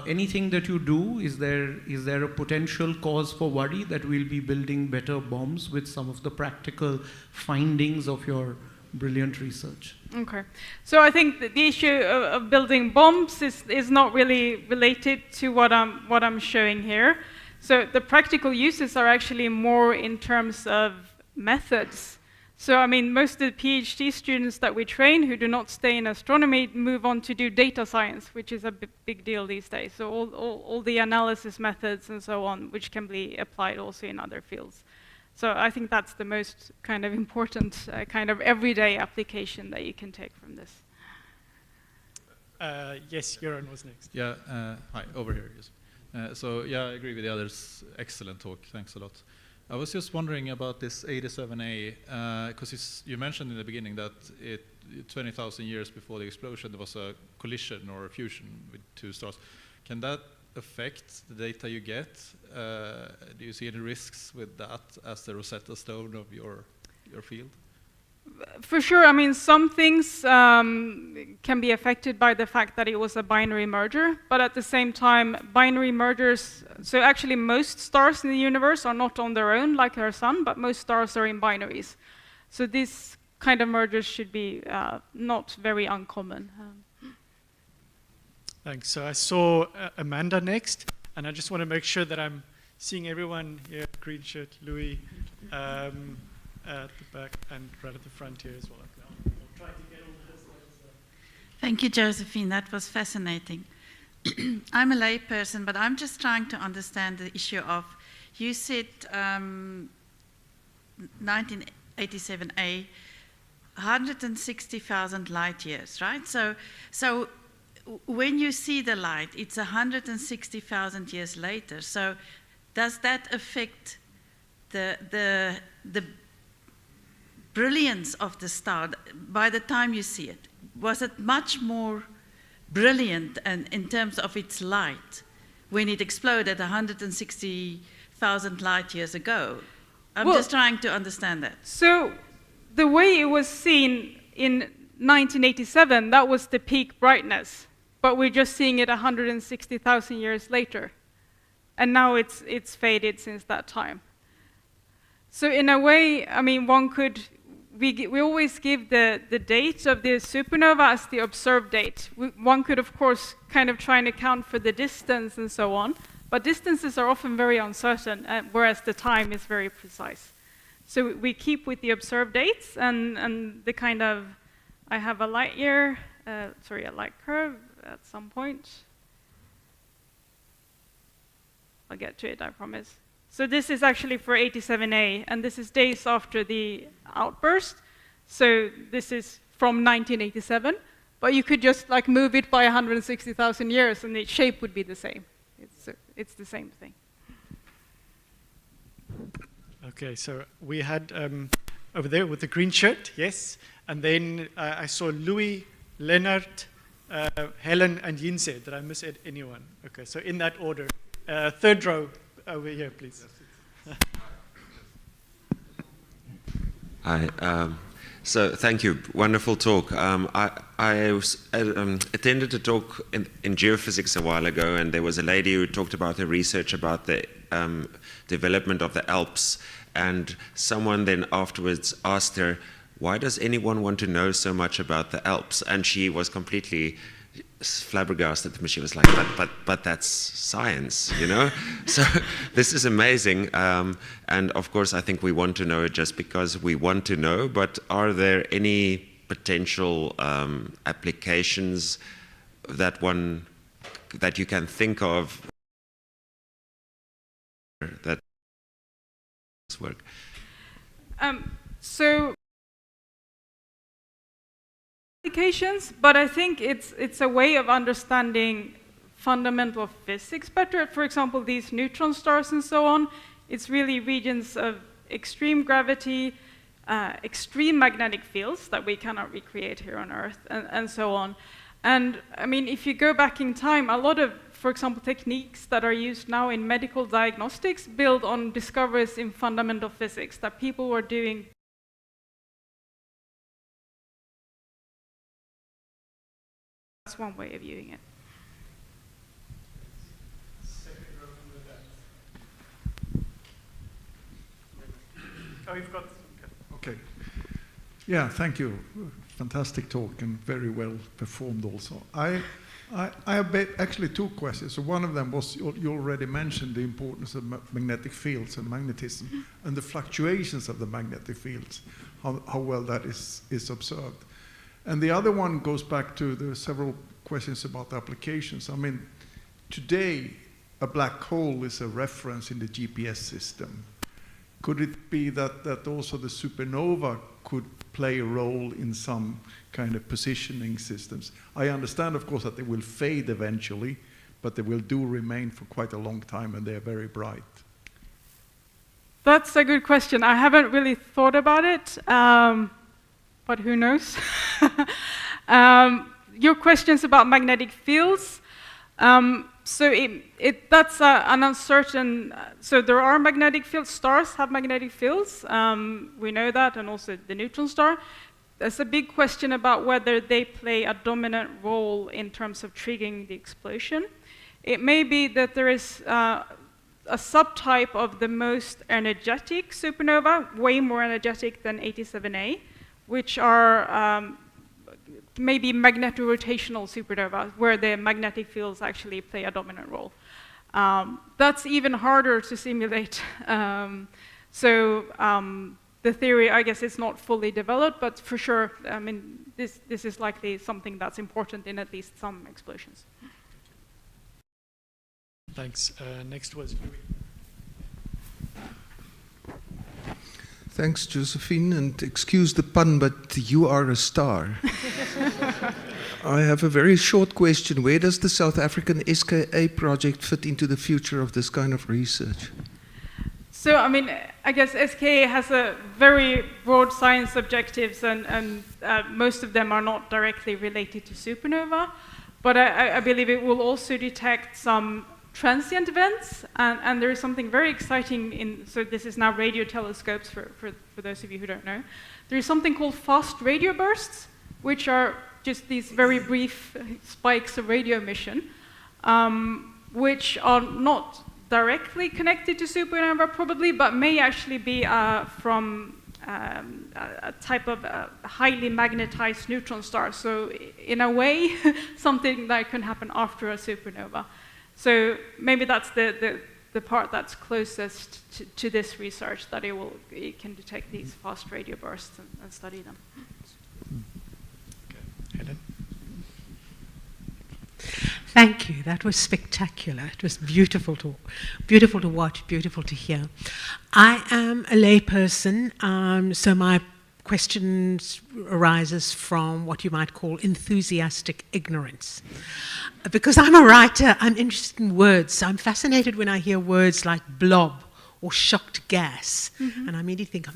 anything that you do, is there a potential cause for worry that we'll be building better bombs with some of the practical findings of your brilliant research? Okay, so I think that the issue of building bombs is not really related to what I'm showing here. So the practical uses are actually more in terms of methods. So I mean, most of the PhD students that we train who do not stay in astronomy move on to do data science, which is a big deal these days. So all the analysis methods and so on, which can be applied also in other fields. So I think that's the most kind of important kind of everyday application that you can take from this. Yes, Göran was next. Yeah, hi, over here. Yes. So yeah, I agree with the others. Excellent talk. Thanks a lot. I was just wondering about this 87A, because you mentioned in the beginning that 20,000 years before the explosion, there was a collision or a fusion with 2 stars. Can that affect the data you get? Do you see any risks with that as the Rosetta Stone of your field? For sure, I mean, some things can be affected by the fact that it was a binary merger, but at the same time, binary mergers, so actually most stars in the universe are not on their own, like our sun, but most stars are in binaries. So this kind of mergers should be not very uncommon. Thanks. So I saw Amanda next, and I just want to make sure that I'm seeing everyone here, green shirt, Louis, at the back and right at the front here as well. I'll try to get all this. Thank you, Josephine. That was fascinating. I'm a layperson, but I'm just trying to understand the issue of, you said 1987A, 160,000 light years, right? So when you see the light, it's 160,000 years later. So does that affect the brilliance of the star by the time you see it? Was it much more brilliant and in terms of its light when it exploded 160,000 light years ago? I'm just trying to understand that. So the way it was seen in 1987, that was the peak brightness, but we're just seeing it 160,000 years later. And now it's faded since that time. So in a way, I mean, we always give the date of the supernova as the observed date. One could, of course, kind of try and account for the distance and so on, But distances are often very uncertain, whereas the time is very precise. So we keep with the observed dates and the kind of, I have a light year, a light curve at some point. I'll get to it, I promise. So this is actually for 87A, and this is days after the outburst. So this is from 1987, but you could just like move it by 160,000 years and the shape would be the same. It's the same thing. Okay, so we had over there with the green shirt, yes, and then I saw Louis, Leonard, Helen, and Yinse. Did I miss anyone? Okay, so in that order. Third row over here, please. Hi. So thank you. Wonderful talk. I attended a talk in geophysics a while ago, and there was a lady who talked about her research about the development of the Alps, and someone then afterwards asked her, why does anyone want to know so much about the Alps? And she was completely flabbergasted. She was like, but that's science, you know? So this is amazing. And of course, I think we want to know it just because we want to know, but are there any potential applications that you can think of that work? So applications, but I think it's a way of understanding fundamental physics better. For example, these neutron stars and so on, it's really regions of extreme gravity, extreme magnetic fields that we cannot recreate here on Earth, and so on. And I mean, if you go back in time, a lot of, for example, techniques that are used now in medical diagnostics build on discoveries in fundamental physics that people were doing. That's one way of viewing it. Oh, you've got. Okay. Yeah, thank you. Fantastic talk and very well performed also. I have actually two questions. So one of them was, you already mentioned the importance of magnetic fields and magnetism and the fluctuations of the magnetic fields, how well that is observed. And the other one goes back to the several questions about applications. I mean, today, a black hole is a reference in the GPS system. Could it be that also the supernova could play a role in some kind of positioning systems? I understand, of course, that they will fade eventually, but they will remain for quite a long time, and they are very bright. That's a good question. I haven't really thought about it. But who knows? Your questions about magnetic fields. So that's an uncertain. So there are magnetic fields. Stars have magnetic fields. We know that, and also the neutron star. There's a big question about whether they play a dominant role in terms of triggering the explosion. It may be that there is a subtype of the most energetic supernova, way more energetic than 87A, which are maybe magnetorotational supernova, where the magnetic fields actually play a dominant role. That's even harder to simulate. The theory, I guess, is not fully developed, but for sure, I mean, this is likely something that's important in at least some explosions. Thanks. Next was Louis. Thanks, Josephine, and excuse the pun, but you are a star. I have a very short question. Where does the South African SKA project fit into the future of this kind of research? So, I mean, I guess SKA has a very broad science objectives, and most of them are not directly related to supernova, but I believe it will also detect some transient events, and there is something very exciting in, so this is now radio telescopes for those of you who don't know. There is something called fast radio bursts, which are just these very brief spikes of radio emission, which are not directly connected to supernova probably, but may actually be from a type of highly magnetized neutron star. So in a way, something that can happen after a supernova. So maybe that's the part that's closest to this research, that it can detect these fast radio bursts and study them. Okay. Helen? Thank you. That was spectacular. It was beautiful to watch, beautiful to hear. I am a layperson, so my questions arises from what you might call enthusiastic ignorance. Because I'm a writer, I'm interested in words. So I'm fascinated when I hear words like blob or shocked gas. Mm-hmm. And I immediately think,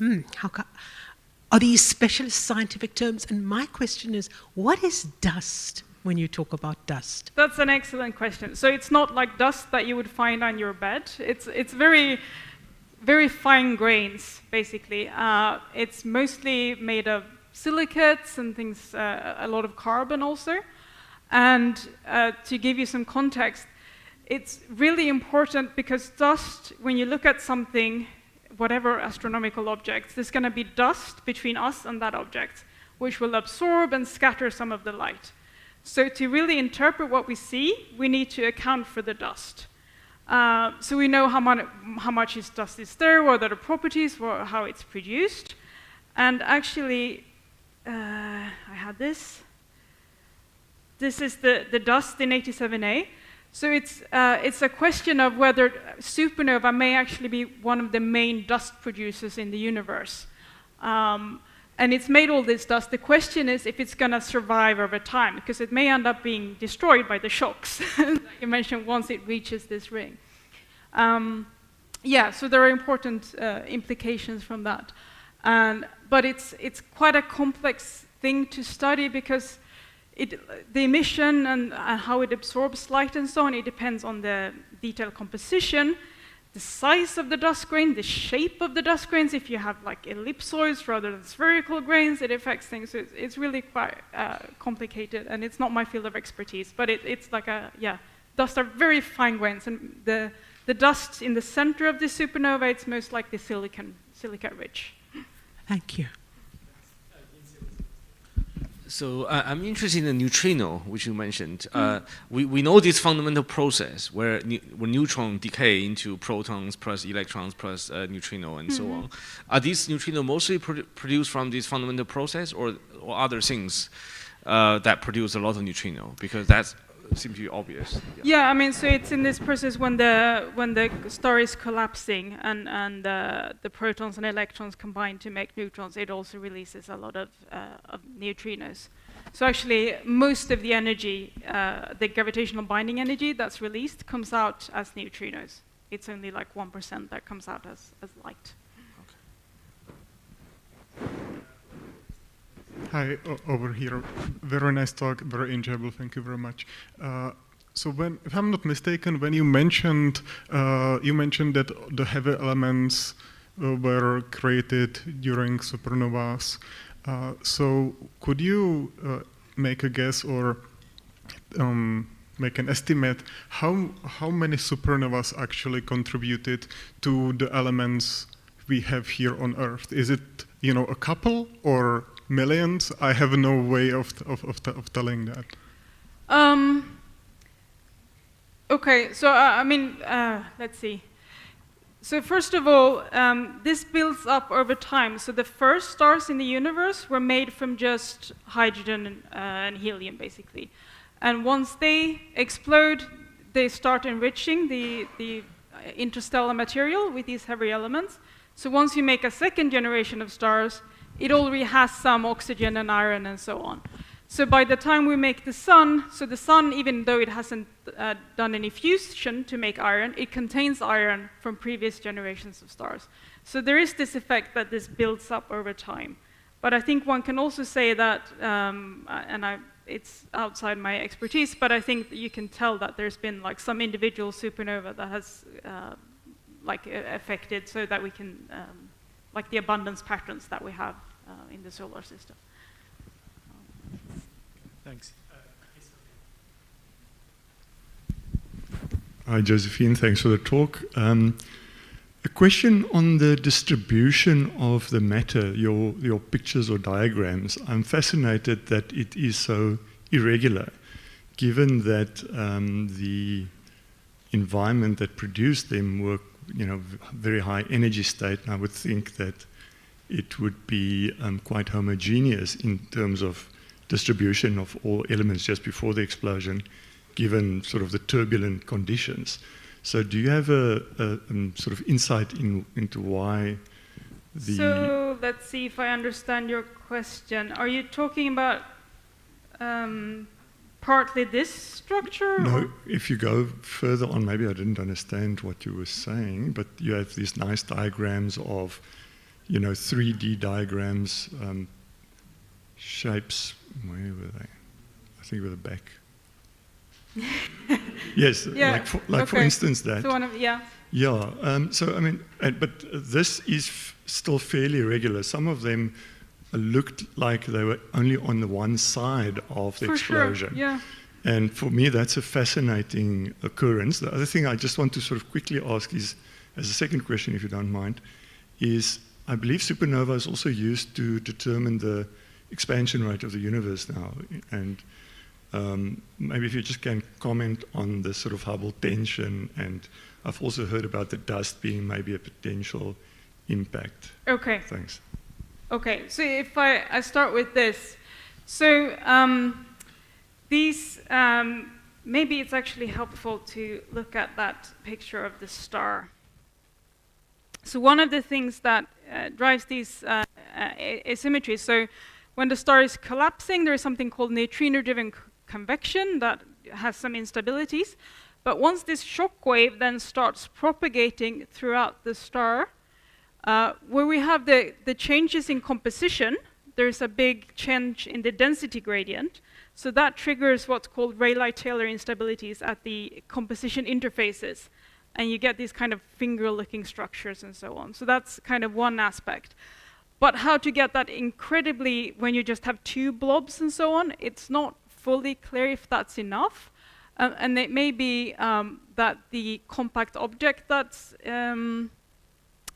are these specialist scientific terms? And my question is, what is dust when you talk about dust? That's an excellent question. So it's not like dust that you would find on your bed. It's very, very fine grains, basically. It's mostly made of silicates and things, a lot of carbon also. And to give you some context, it's really important because dust, when you look at something, whatever astronomical objects, there's going to be dust between us and that object, which will absorb and scatter some of the light. So to really interpret what we see, we need to account for the dust. So we know how much dust is there, what are the properties, how it's produced. And actually, I had this. This is the dust in 87A. So it's a question of whether supernova may actually be one of the main dust producers in the universe. And it's made all this dust. The question is if it's going to survive over time, because it may end up being destroyed by the shocks that you mentioned once it reaches this ring. So there are important implications from that. But it's quite a complex thing to study because the emission and how it absorbs light and so on, it depends on the detailed composition, the size of the dust grain, the shape of the dust grains. If you have like ellipsoids rather than spherical grains, it affects things. So it's really quite complicated, and it's not my field of expertise. But it's like dust are very fine grains, and the dust in the center of the supernova, it's most likely silicate rich. Thank you. So I'm interested in the neutrino, which you mentioned. We know this fundamental process where neutrons decay into protons plus electrons plus neutrino and so on. Are these neutrinos mostly produced from this fundamental process, or other things that produce a lot of neutrino? Because that seems to be obvious. Yeah, I mean, so it's in this process when the star is collapsing and the protons and electrons combine to make neutrons, it also releases a lot of neutrinos. So actually, most of the energy, the gravitational binding energy that's released, comes out as neutrinos. It's only like 1% that comes out as light. Hi, over here. Very nice talk, very enjoyable. Thank you very much. So if I'm not mistaken, when you mentioned that the heavy elements were created during supernovas. So could you make a guess or make an estimate how many supernovas actually contributed to the elements we have here on Earth? Is it a couple or millions? I have no way of telling that. Okay, so I mean, let's see. So first of all, this builds up over time. So the first stars in the universe were made from just hydrogen and helium, basically. And once they explode, they start enriching the interstellar material with these heavy elements. So once you make a second generation of stars, it already has some oxygen and iron and so on. So by the time we make the sun, so the sun, even though it hasn't done any fusion to make iron, it contains iron from previous generations of stars. So there is this effect that this builds up over time. But I think one can also say that, it's outside my expertise, but I think that you can tell that there's been like some individual supernova that has affected, so that we can, like the abundance patterns that we have in the solar system. Thanks. Hi, Josephine. Thanks for the talk. A question on the distribution of the matter, your pictures or diagrams. I'm fascinated that it is so irregular, given that the environment that produced them were, very high energy state, and I would think that it would be quite homogeneous in terms of distribution of all elements just before the explosion, given sort of the turbulent conditions. So do you have a sort of insight into why the... So let's see if I understand your question. Are you talking about partly this structure? No, or? if you go further on, maybe I didn't understand what you were saying, but you have these nice diagrams of, 3D diagrams, shapes. Where were they? I think they were the back. Yes, yeah. for instance that. So yeah. Yeah. So I mean, but this is still fairly regular. Some of them looked like they were only on the one side of the explosion. Sure. Yeah. And for me, that's a fascinating occurrence. The other thing I just want to sort of quickly ask is, as a second question, if you don't mind, is I believe supernova is also used to determine the expansion rate of the universe now. And maybe if you just can comment on the sort of Hubble tension, and I've also heard about the dust being maybe a potential impact. Okay. Thanks. Okay, so if I start with this. So these, maybe it's actually helpful to look at that picture of the star. So one of the things that drives these asymmetries, so when the star is collapsing, there is something called neutrino-driven convection that has some instabilities. But once this shock wave then starts propagating throughout the star, where we have the changes in composition, there's a big change in the density gradient. So that triggers what's called Rayleigh-Taylor instabilities at the composition interfaces. And you get these kind of finger-looking structures and so on. So that's kind of one aspect. But how to get that incredibly, when you just have two blobs and so on, it's not fully clear if that's enough. And it may be that the compact object that's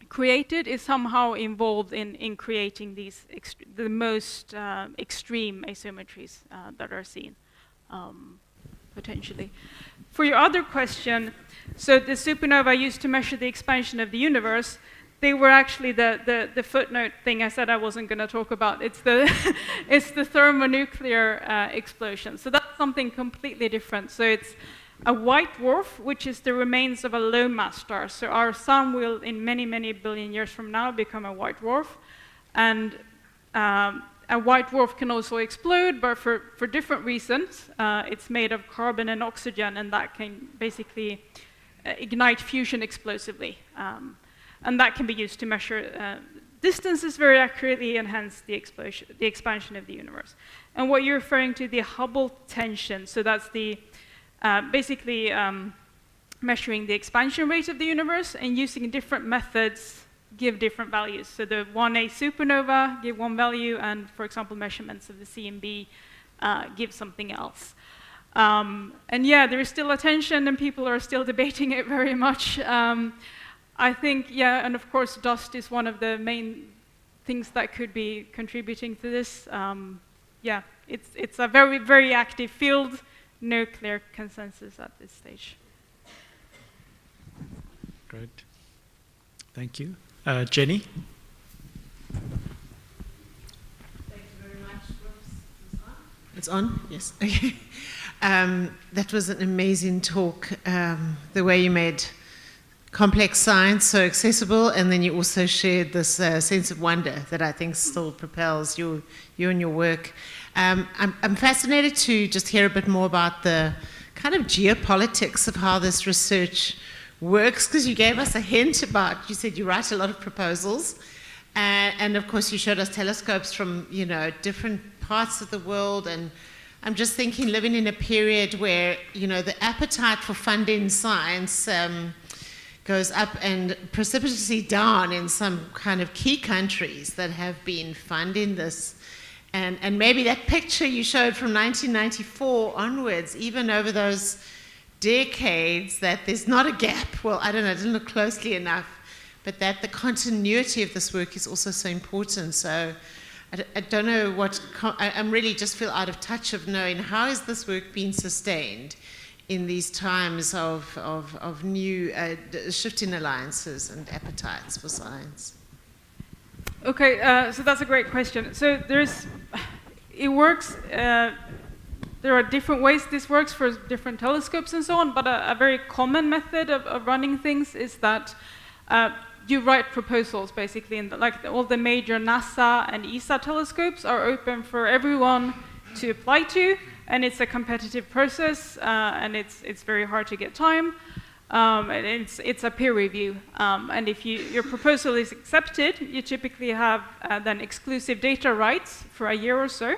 created is somehow involved in creating these the most extreme asymmetries that are seen, potentially. For your other question, so the supernova used to measure the expansion of the universe. They were actually the footnote thing I said I wasn't going to talk about. It's the it's the thermonuclear explosion. So that's something completely different. So it's a white dwarf, which is the remains of a low mass star. So our sun will, in many, many billion years from now, become a white dwarf. And a white dwarf can also explode, but for different reasons. It's made of carbon and oxygen, and that can basically ignite fusion explosively. And that can be used to measure distances very accurately and hence the expansion of the universe. And what you're referring to, the Hubble tension, so that's the basically measuring the expansion rate of the universe and using different methods give different values. So the 1A supernova give one value, and for example, measurements of the CMB give something else. And yeah, there is still a tension and people are still debating it very much. I think, yeah, and of course dust is one of the main things that could be contributing to this. Yeah, it's a very, very active field. No clear consensus at this stage. Great. Thank you. Jenny? Thank you very much. It's on? Yes. Okay. That was an amazing talk. The way you made complex science so accessible, and then you also shared this sense of wonder that I think still propels you and your work. I'm fascinated to just hear a bit more about the kind of geopolitics of how this research works, because you gave us a hint about, you said you write a lot of proposals, and of course you showed us telescopes from, different parts of the world, and I'm just thinking, living in a period where, the appetite for funding science goes up and precipitously down in some kind of key countries that have been funding this. And maybe that picture you showed from 1994 onwards, even over those decades, that there's not a gap. Well, I don't know, I didn't look closely enough, but that the continuity of this work is also so important. So I don't know I'm really just feel out of touch of knowing how is this work being sustained in these times of new shifting alliances and appetites for science? Okay, so that's a great question. So it works. There are different ways this works for different telescopes and so on, but a very common method of running things is that you write proposals, basically, and all the major NASA and ESA telescopes are open for everyone to apply to, and it's a competitive process, and it's very hard to get time, and it's a peer review, and if your proposal is accepted, you typically have then exclusive data rights for a year or so.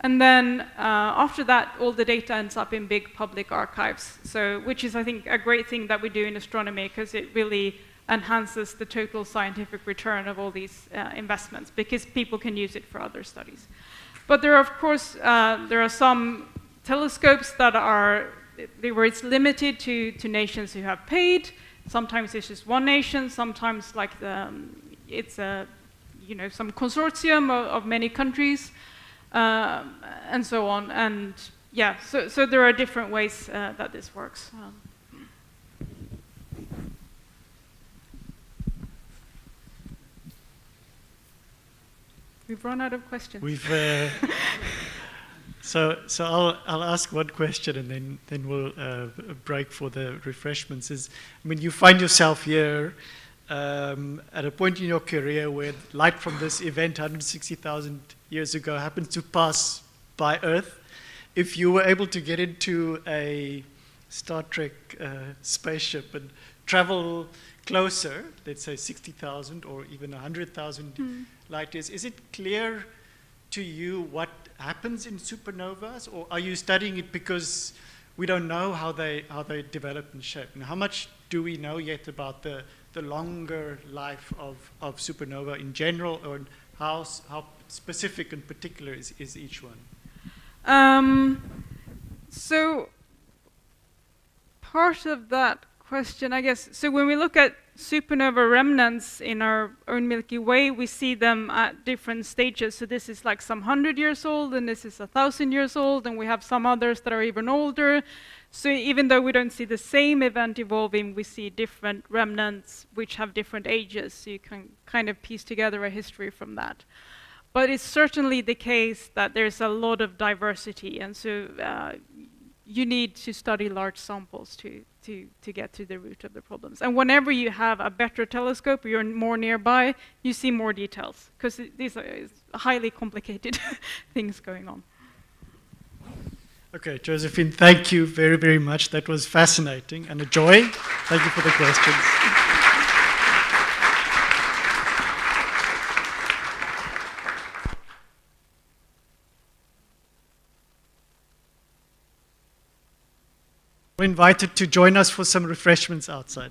And then after that, all the data ends up in big public archives, which is, I think, a great thing that we do in astronomy, because it really enhances the total scientific return of all these investments, because people can use it for other studies. But there are, of course, there are some telescopes that are where it's limited to nations who have paid. Sometimes it's just one nation. Sometimes, like it's some consortium of many countries. And so on, and yeah, so there are different ways that this works. We've run out of questions. So I'll ask one question, and then we'll break for the refreshments. You find yourself here at a point in your career where light from this event 160,000 years ago happens to pass by Earth. If you were able to get into a Star Trek spaceship and travel closer, let's say 60,000 or even 100,000 light years, is it clear to you what happens in supernovas, or are you studying it because we don't know how they develop and shape? And how much do we know yet about the longer life of supernova in general, or how specific and particular is each one? So part of that question, I guess, so when we look at supernova remnants in our own Milky Way, we see them at different stages. So this is like some 100 years old, and this is 1,000 years old, and we have some others that are even older. So even though we don't see the same event evolving, we see different remnants which have different ages. So you can kind of piece together a history from that. But it's certainly the case that there's a lot of diversity, and so you need to study large samples to get to the root of the problems. And whenever you have a better telescope, you're more nearby, you see more details, because these are highly complicated things going on. Okay, Josefin, thank you very, very much. That was fascinating and a joy. Thank you for the questions. We're invited to join us for some refreshments outside.